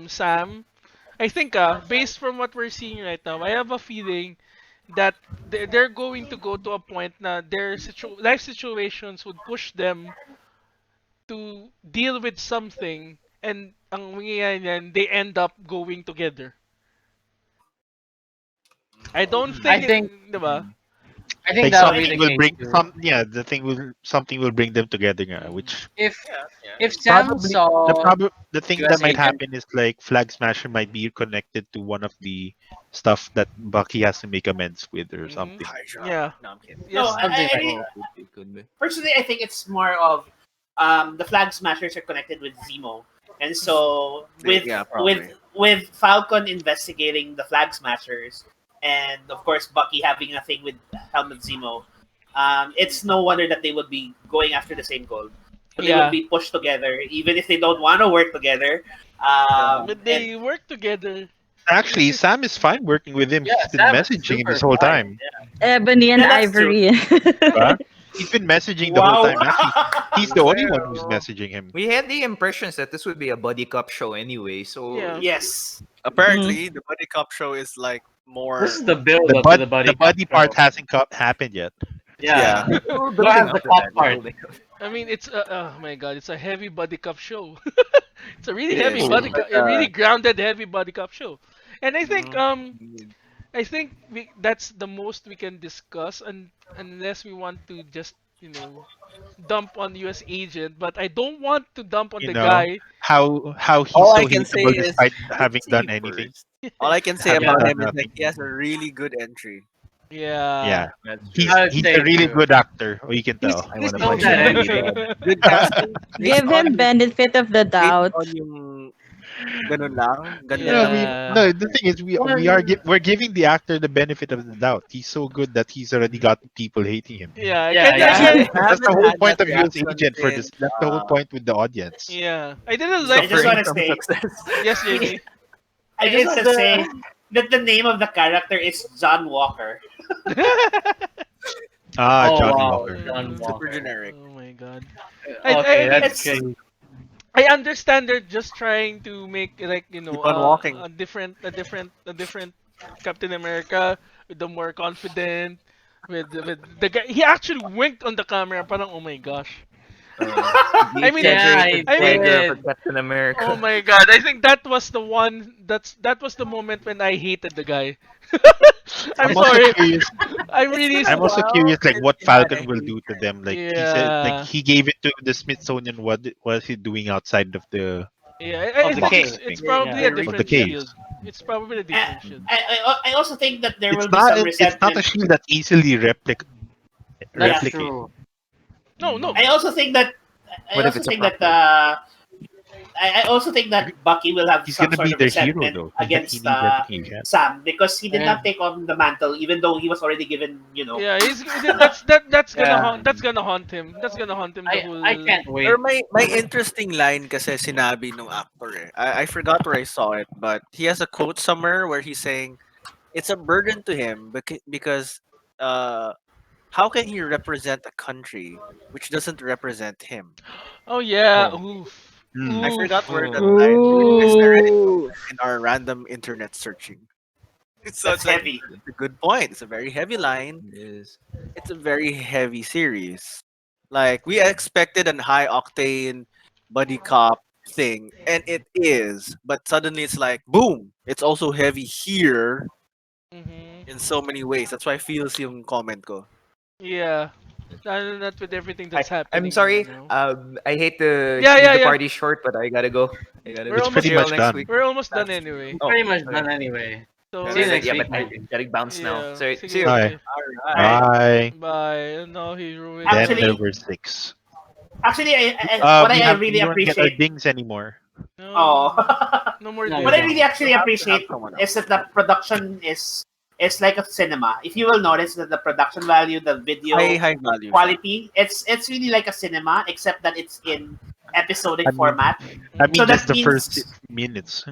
Sam, I think based from what we're seeing right now, I have a feeling that they're going to go to a point na their life situations would push them to deal with something, and ang mangyayari niyan, they end up going together. I don't I think it, think di ba? I think Like that'll No, I be something the think will case bring too. some, yeah, the thing will something will bring them together, Mm. which If Yeah, yeah. if Sam probably saw the thing that US might agent, happen is like Flag Smasher might be connected to one of the stuff that Bucky has to make amends with or Mhm. something. Hydra. Yeah. No, I'm kidding. no. Yes. something like Oh, could be. Personally, I think it's more of the Flag Smashers are connected with Zemo, and so Yeah, with probably. with Falcon investigating the Flag Smashers, and of course Bucky having a thing with Helmut Zemo, it's no wonder that they would be going after the same goal. So they would Yeah. be pushed together, even if they don't want to work together. Yeah. But And they work together. Actually, Sam is fine working with him. yeah, He's been Sam is messaging him super this whole fine. time. Ebony and yeah, that's true. Ivory. Huh? He's been messaging the whole Wow. time. Actually, he's the only one who's Well, messaging him. we had the impressions that this would be a buddy cop show anyway, so Yeah. Yes. Mm. Apparently, the buddy cop show is like This more. is the build The up to bud the the buddy cop buddy part show. hasn't happened yet. Yeah, Yeah. we're we'll building have the up to cop that. We're part. building up. I mean, it's oh my god, it's a heavy body cup show. It's a really It heavy is. Oh, It's body like cup, a really grounded heavy body cup show. And mhm. I think that's the most we can discuss, unless we want to just, dump on US agent, but I don't want to dump on you the know guy. how he's All I so can say hateable is despite Let's having see done anything, first. all I can say having Yeah, about done him is that nothing. he has a really good entry. Yeah. Yeah, That's he's true. I would he's a say really too. good actor. Oh, you can He's tell. I he's want to so punch that him really entry. bad. Good casting based Give on him his benefit of the based doubt. on yung ganun lang, No, ganda I ng mean, Yeah. no. The thing is, One, we're giving the actor the benefit of the doubt. He's so good that he's already got people hating him. Yeah, I yeah, can I yeah. I, haven't, I I That's the haven't whole had point that of US reaction Agent for this. since That's the whole point with the audience. yeah. I didn't like I just Suffering want to from say, success. Yes, JP. I just It's want to say the that the name of the character is John Walker. Ah, oh Johnny wow, Walker. John super Walker. generic. Oh my god. Okay, I mean, that's It's good. I understand they're just trying to make, like, Keep on walking. a different Captain America, with the more confident, with the guy. He actually winked on the camera. Parang, oh my gosh. The I mean, Yeah, exaggerated he I mean, swagger for did. Captain oh America. my god. I think that was the one. That was the moment when I hated the guy. I'm I'm also sorry. curious. I'm It's really. been a I'm also while curious, like since what we had a Falcon will do to hater. them. Like he said, like Yeah. he gave it to the Smithsonian. What is he doing outside of the Yeah. I Of the think box cave. it's thing probably Yeah. a They of the different reached them. shield. caves? It's probably a I, different shield. I also think that there It's will be not. some It's not a resentment. shield that's easily That's Yeah, replicate. true. No, no. I also think that I What if also it's a think that prophet? I also think that Bucky will have He's some gonna sort be of their hero resentment though. He against needs everything he can. Sam because he did Yeah. not take on the mantle, even though he was already given, Yeah, that's gonna Yeah. haunt. That's gonna haunt him. That's gonna haunt him the I whole. can't Or wait. my interesting line kasi sinabi nung actor eh. I forgot where I saw it, but he has a quote somewhere where he's saying it's a burden to him because uh how can he represent a country which doesn't represent him? Oh yeah. Oh. Oof. Hmm. I forgot Oof. where that Oh. line. You guys already Ooh. in our random internet searching. So that's it's like heavy. it's a good point. It's a very heavy line. It is. It's a very heavy series. Like we expected an high octane buddy cop thing, and it is. But suddenly it's like boom! It's also heavy here Mhm. in so many ways. That's why feels yung comment ko. Yeah. Not with everything that's I'm happening sorry. now. I hate to Yeah, keep yeah, the yeah. party short, but I gotta go. I gotta We're go. It's pretty almost See you all much next done. week. we're almost done That's anyway. We're Oh, pretty much okay. done anyway. So See you let's next Yeah, week, but I maybe. gotta bounce now. yeah. So see Sige, you. Bye. sige. Alright. Bye. Bye. No, he ruined Then the. there Actually, were six. actually, what We I have really we don't get our appreciate. dings anymore. No. Oh, No more No, what we I dings. don't. really actually You'll have to have appreciate someone is else. that the production is like a cinema. If you will notice that the production value, the High video high value siya. quality, it's really like a cinema, except that it's in episodic I mean, format. I Mhm. mean So just that the first means minutes.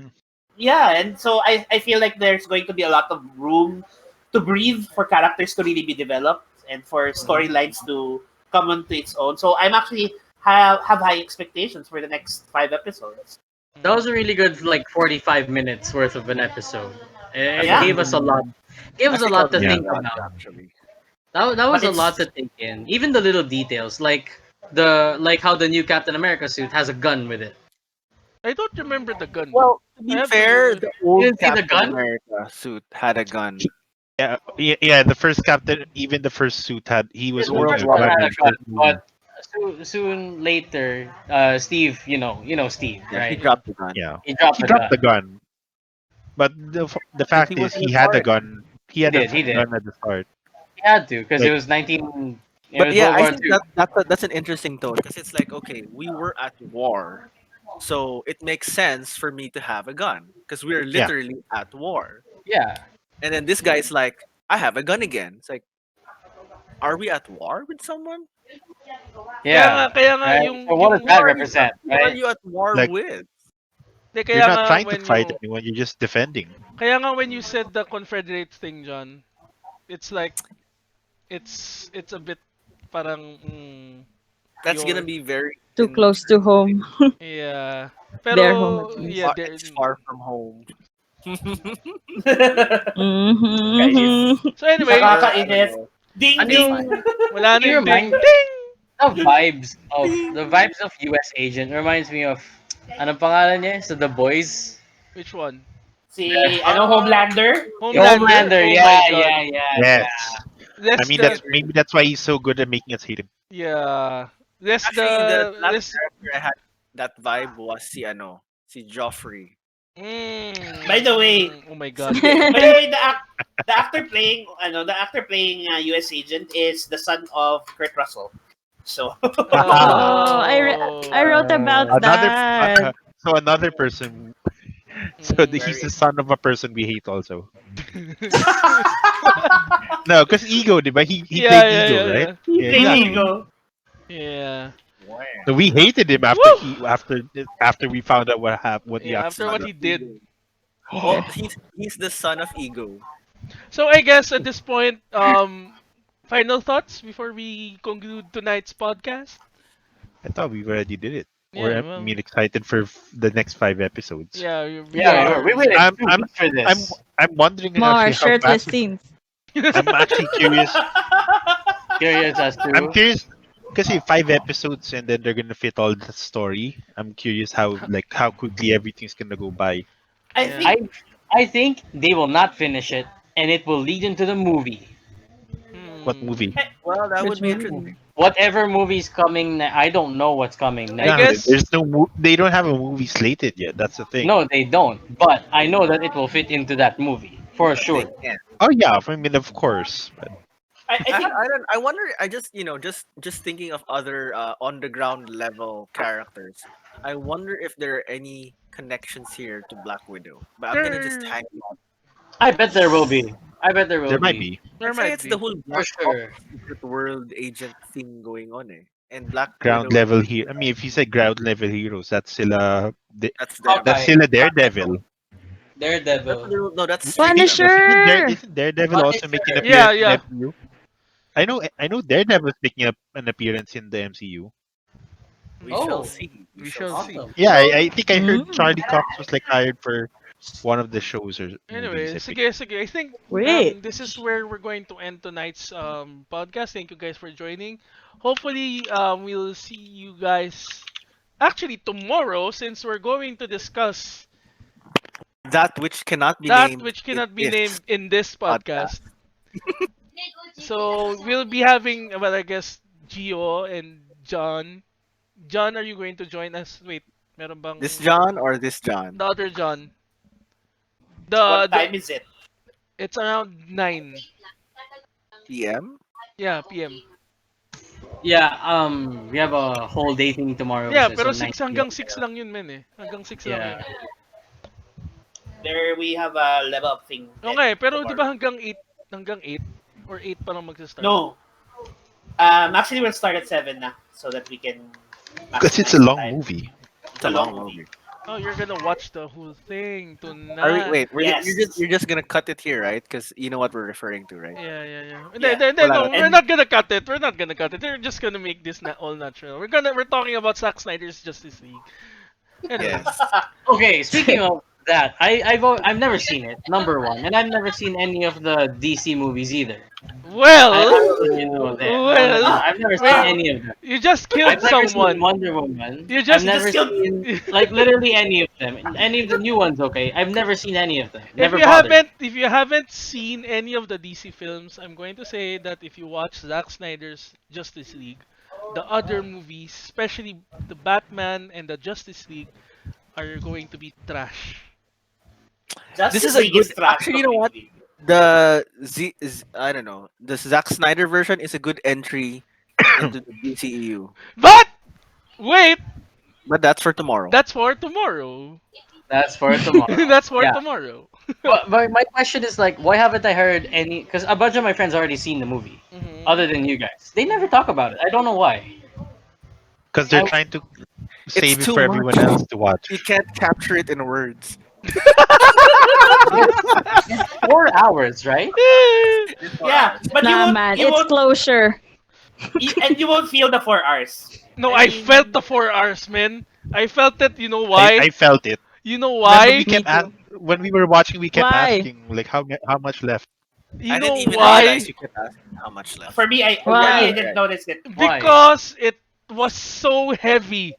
yeah, and so I feel like there's going to be a lot of room to breathe, for characters to really be developed, and for storylines to come onto its own. So I'm actually have high expectations for the next 5 episodes. That was a really good 45 minutes worth of an episode. I It think Yeah, gave us a lot. Gave I us a think I'll lot to be Yeah. think watch about. actually. That but was a lot it's to take in. Even the little details, like how the new Captain America suit has a gun with it. I don't remember the gun. Well, to I be have fair, to. the You old didn't see the Captain gun? America suit had a gun. Yeah. The first captain, even the first suit he was The World holding first a War one gun had in a the gun, first movie. but soon later, Steve, Steve, Yeah, he right? dropped the gun Yeah, He dropped he the dropped gun. the gun, but the because he fact was is in he his had the heart. gun. He He had the did. He did. gun at the start. He had to because it Like was 19. It But was yeah, World I War think Two. that's an interesting tone because it's like, okay, we were at war, so it makes sense for me to have a gun because we're yeah, literally at war. Yeah. And then this guy's like, I have a gun again. It's like, are we at war with someone? Yeah. Kaya nga Right. So what yung does that represent, Who are right? you at war like with? you're kaya not nga trying to when fight you anyone. You're just defending. when you said the Confederate thing, John, it's like it's a bit parang That's gonna your be very Too close to home. yeah. Their home at Pero least. yeah, there. it's far from home. Guys, Mm-hmm. So anyway, Or I don't nakakainis. know. Ding ano ding. yung wala na you yung remind ding ding. the vibes of US Agent reminds me of anong pangalan niya sa The Boys? Which one? Si Homelander. Homelander? Homelander. Oh Yeah, my god. yeah, yeah, yeah. Yes, I Let's mean the that's why he's so good at making us hate him. yeah. Let's Actually, the the last let's character I had that vibe was si Joffrey. By the way, oh my god. by the way, the actor playing US agent is the son of Kurt Russell. So Oh, I wrote Oh. about Another that. so another person. He's Mm. the son of a person we hate also. No, because Ego, diba? He Yeah, played yeah, Ego, yeah, right? yeah. he Yeah, played exactly. Ego. Yeah. So we hated him after Woo! after we found out what he Yeah, after actually what did. he did. Well, he's the son of Ego. So I guess at this point, final thoughts before we conclude tonight's podcast? I thought we already did it. Or Yeah, I well, mean, excited for the next 5 episodes. yeah, we Yeah, are. we waited I'm 2 weeks for I'm this. I'm wondering More actually how shirtless fast. scenes. I'm actually curious. Curious as I'm to curious because 5 episodes and then they're gonna fit all the story. I'm curious how quickly everything's gonna go by. I Yeah. I think I think they will not finish it, and it will lead into the movie. What Hmm. movie? Well, that Which would be movie? interesting. Whatever movie's coming, I don't know what's coming I Yeah, next. guess there's no. They don't have a movie slated yet. That's the thing. No, they don't. But I know that it will fit into that movie for But they sure. can. Oh yeah, I mean of course. But I think I don't. I wonder. I just just thinking of other on the ground level characters. I wonder if there are any connections here to Black Widow. But I'm gonna just there hang on. I bet there will be. I bet there there will might be be there I'd say might it's the be. whole for Black Ops sure. Secret World agent thing going on, eh. And Black ground Widow is level here. I mean, if you say ground level heroes, that's sila. that's them. That's Hawkeye, sila Daredevil. That's Daredevil, no, that's Street. Punisher. Isn't Daredevil also making an Punisher. Yeah, appearance in the yeah. MCU? I know Daredevil is making an appearance in the MCU. We shall Oh, see. We We shall shall see. see. awesome. Yeah, So I think I heard Mm. Charlie Cox was like hired for one of the shows or movies. anyway, I think. sige. I think Wait. this is where we're going to end tonight's podcast. Thank you guys for joining. Hopefully we'll see you guys actually tomorrow since we're going to discuss That which cannot be that named which in cannot be this named in this podcast. podcast. So we'll be having well I guess Gio and John. John, are you going to join us? Wait, meron bang This John or this John? the other John? what The time is it? it's around 9. PM? Yeah, PM. Yeah, we have a whole day thing tomorrow, Yeah, so pero 6 9 p.m. hanggang 6 lang yun, men eh. Hanggang 6 lang yun. Yeah. There we have a level up thing. Okay, pero di ba tomorrow. hanggang 8 or 8 pa lang magsa-start? No. Actually, we'll start at 7 na so that we can Because it's a maximize the long time. movie. It's a long movie. Oh, you're gonna watch the whole thing Are we? tonight. Wait, Yes. you're just gonna cut it here, right? Because you know what we're referring to, right? Yeah, yeah, yeah. Yeah. Wala No, lang. we're And not gonna cut it. We're not gonna cut it. We're just gonna make this all natural. We're talking about Zack Snyder's Justice League. Anyways, Yes. Okay, speaking of that, I've never seen it. Number one, and I've never seen any of the DC movies either. I well, will let you know that. well, I've never seen wait, any of them. you just I've killed never seen someone. Wonder Woman. You I've just you just never killed. seen like literally any of them. Any of the new ones, okay. I've never seen any of them. if Never you bothered. haven't seen any of the DC films, I'm going to say that if you watch Zack Snyder's Justice League, the other movies, especially the Batman and the Justice League, are going to be trash. This is Justice a League good. is trash Actually, you know what? completely. I don't know. The Zack Snyder version is a good entry into the DCEU, But wait, but that's for tomorrow. that's for tomorrow. That's for tomorrow. That's for Yeah. tomorrow. But my question is like, why haven't I heard any? Because a bunch of my friends already seen the movie, Mhm. other than you guys. They never talk about it. I don't know why. Because they're I, trying to It's save it too for much. everyone else to watch. You can't capture it in words. it's 4 hours, right? It's 4 hours. Yeah, but Nah, man, you it's won't, closure. and you won't feel the 4 hours. No, I I mean, felt the 4 hours, man. I felt it. You know why? I felt it. You know Remember, we why? Me kept too. when we were watching, we kept Why? asking like how much left. You I didn't know even why? realize you could ask how much left. for me, Oh yeah, I yeah, Why? didn't right. notice it. Why? Because it was so heavy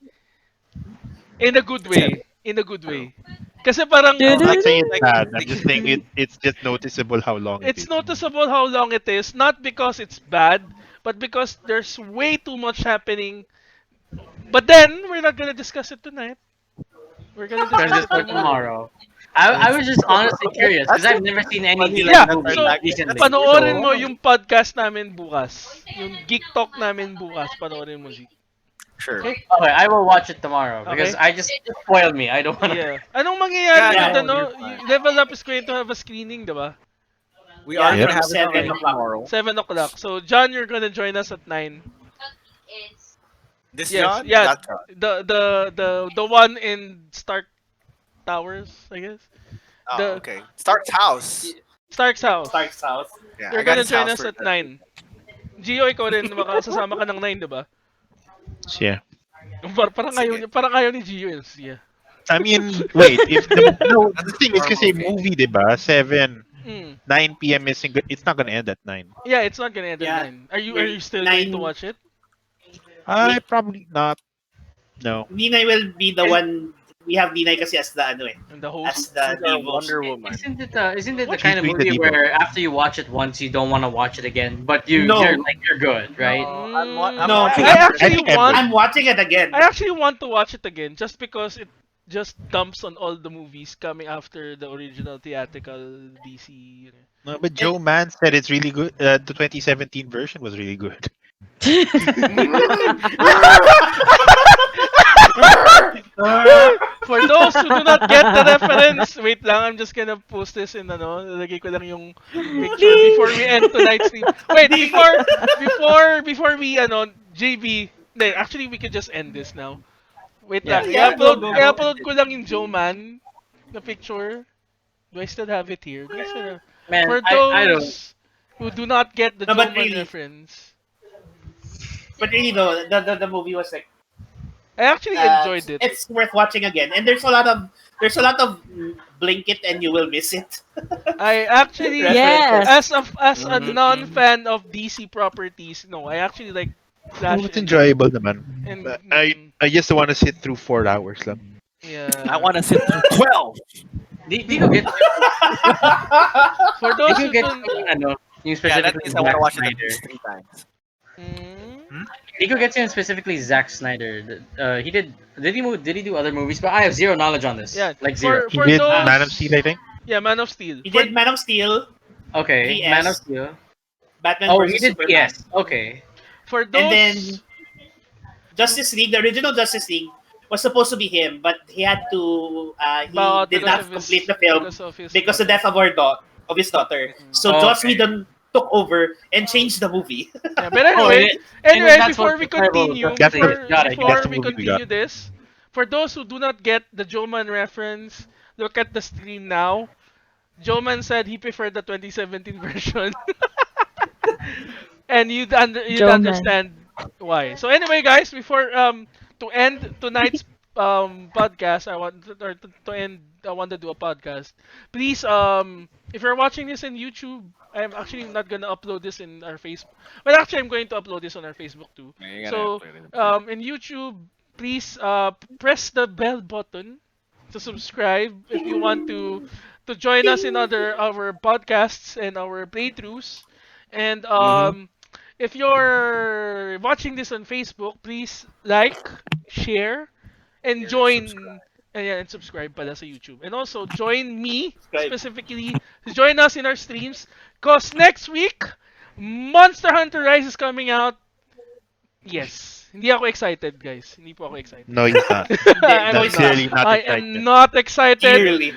in a good It's heavy. way. In a good True. way. Kasi parang I'm not saying it's Like bad. I'm like just saying it's just noticeable how long it it's is. noticeable how long it is, not because it's bad, but because there's way too much happening. But then we're not gonna discuss it tonight. We're gonna Because discuss it's it for tomorrow. tomorrow. I was just honestly curious because that's I've so never seen any funny. DC Like Yeah, that's our movies so tag. recently. That's panoorin So mo yung podcast namin bukas. Yung Geek Talk namin bukas, panoorin mo, G. sure. Okay? okay, I will watch it tomorrow because Okay? I just it spoiled me. I don't wanna. Yeah. Anong mangyayari Yeah, doon, Yeah, no, ano? you're fine. Level Up is going to have a screening, diba? We yeah, are Yep. gonna from have it seven Okay. screening o'clock. tomorrow. 7 o'clock. So, John, you're gonna join us at 9. This Yes, John, yeah. that John. The one in Stark Towers, I guess. Oh, The okay. Stark's house. Stark's house. Stark's house. Yeah, You're I got gonna his join house us for at that. 9. Gio, ikaw rin makasasama ka ng 9, diba? So, yeah. Sige. Parang ayaw ni Gio yun. Yeah. I mean, wait. If the no, the That's thing is, normal kasi thing. movie, diba? 7, Mm. 9 p.m. It's not gonna end at 9. Yeah, it's not gonna end at Yeah. 9. Are you still going to Nine. watch it? I probably not. No. Ninay will be the one. We have Ninay kasi as the ano eh, And the as host? the She's our devotion. Wonder Woman. Isn't it the She's kind of doing the movie debug. where after you watch it once you don't want to watch it again, but No. you're good, right? I'm No, watching I it. actually think I'm want I'm watching it again. I actually want to watch it again just because it just dumps on all the movies coming after the original theatrical DC. No, but Joe Mann said it's really good. The 2017 version was really good. For those who do not get the reference, wait lang, I'm just gonna post this in ano, lagay ko lang yung picture before we end tonight's stream. Wait, before we ano, JB, actually we could just end this now. Wait Yeah. lang, Yeah, go, go, go. i-upload ko lang yung Joe Man na picture. Do I still have it here? Do I still have... Man, For I don't. those who do not get the No, Joe but Man really- reference, But really though, the movie was like I actually enjoyed it. it's worth watching again. And there's a lot of blink it and you will miss it. I actually, Yes. as a Mhm. non-fan of DC properties, no, I actually like Flash. Oh, it's enjoyable naman. And, But I just want to sit through 4 hours lang. yeah. I want to sit through 12. Di ko get For those di who ko get don't, yung ano, yung Yeah, that specifically means I want to Zack watch it at Snyder. least 3 times. Mm, Di ko get yung specifically Zack Snyder. He did he do other movies? But I have zero knowledge on this. yeah, Like zero. He For did those, Man of Steel, I think. Yeah, Man of Steel. He For, did Man of Steel, Okay, PS. Man of Steel. Batman Oh, vs he did Superman. PS. Okay. for those, And then Justice League, the original Justice League, was supposed to be him, but he had to he But did because not of his- complete the film because of the death of of his daughter. So Oh, Joss okay. Whedon took over and changed the movie. yeah, but Oh, anyway, and anyway, that's before what we the terrible continue, Justice League got it. before That's the we movie we got. continue this, For those who do not get the Joman reference, look at the stream now. Joman said he preferred the 2017 version. And you'd Joe man. understand why. So anyway, guys, before to end tonight's podcast, to end, I want to do a podcast. Please, if you're watching this in YouTube, I'm actually not gonna upload this in our Facebook. But actually, I'm going to upload this on our Facebook too. You gotta So upload it. in YouTube, please press the bell button to subscribe if you want to join us in other our podcasts and our playthroughs. And Mm-hmm. if you're watching this on Facebook, please like, share, and Share and subscribe. join and subscribe pala sa YouTube. And also join me Subscribe. specifically to join us in our streams cause next week Monster Hunter Rise is coming out. Yes. Hindi ako excited, guys. Hindi po ako excited. No, he's not. No, I'm That's it's not. not. clearly not I am excited. not excited. Clearly.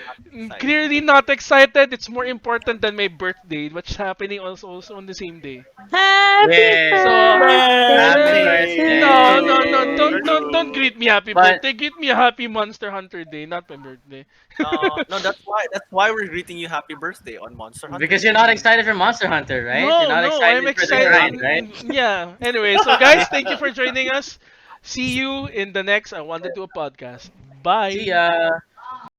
Clearly not excited. It's more important than my birthday, which is happening also on the same day. Happy So Happy birthday no, birthday. no, no, to don't you. greet me happy But birthday. Greet me a happy Monster Hunter Day, not my birthday. No, that's why we're greeting you happy birthday on Monster Hunter because you're Day. not excited for Monster Hunter, right? You're No, not no, I'm excited for the excited. grind, right? Yeah. Anyway, so guys, thank you for joining us. See you in the next I Want to Do a Podcast. See Bye. ya.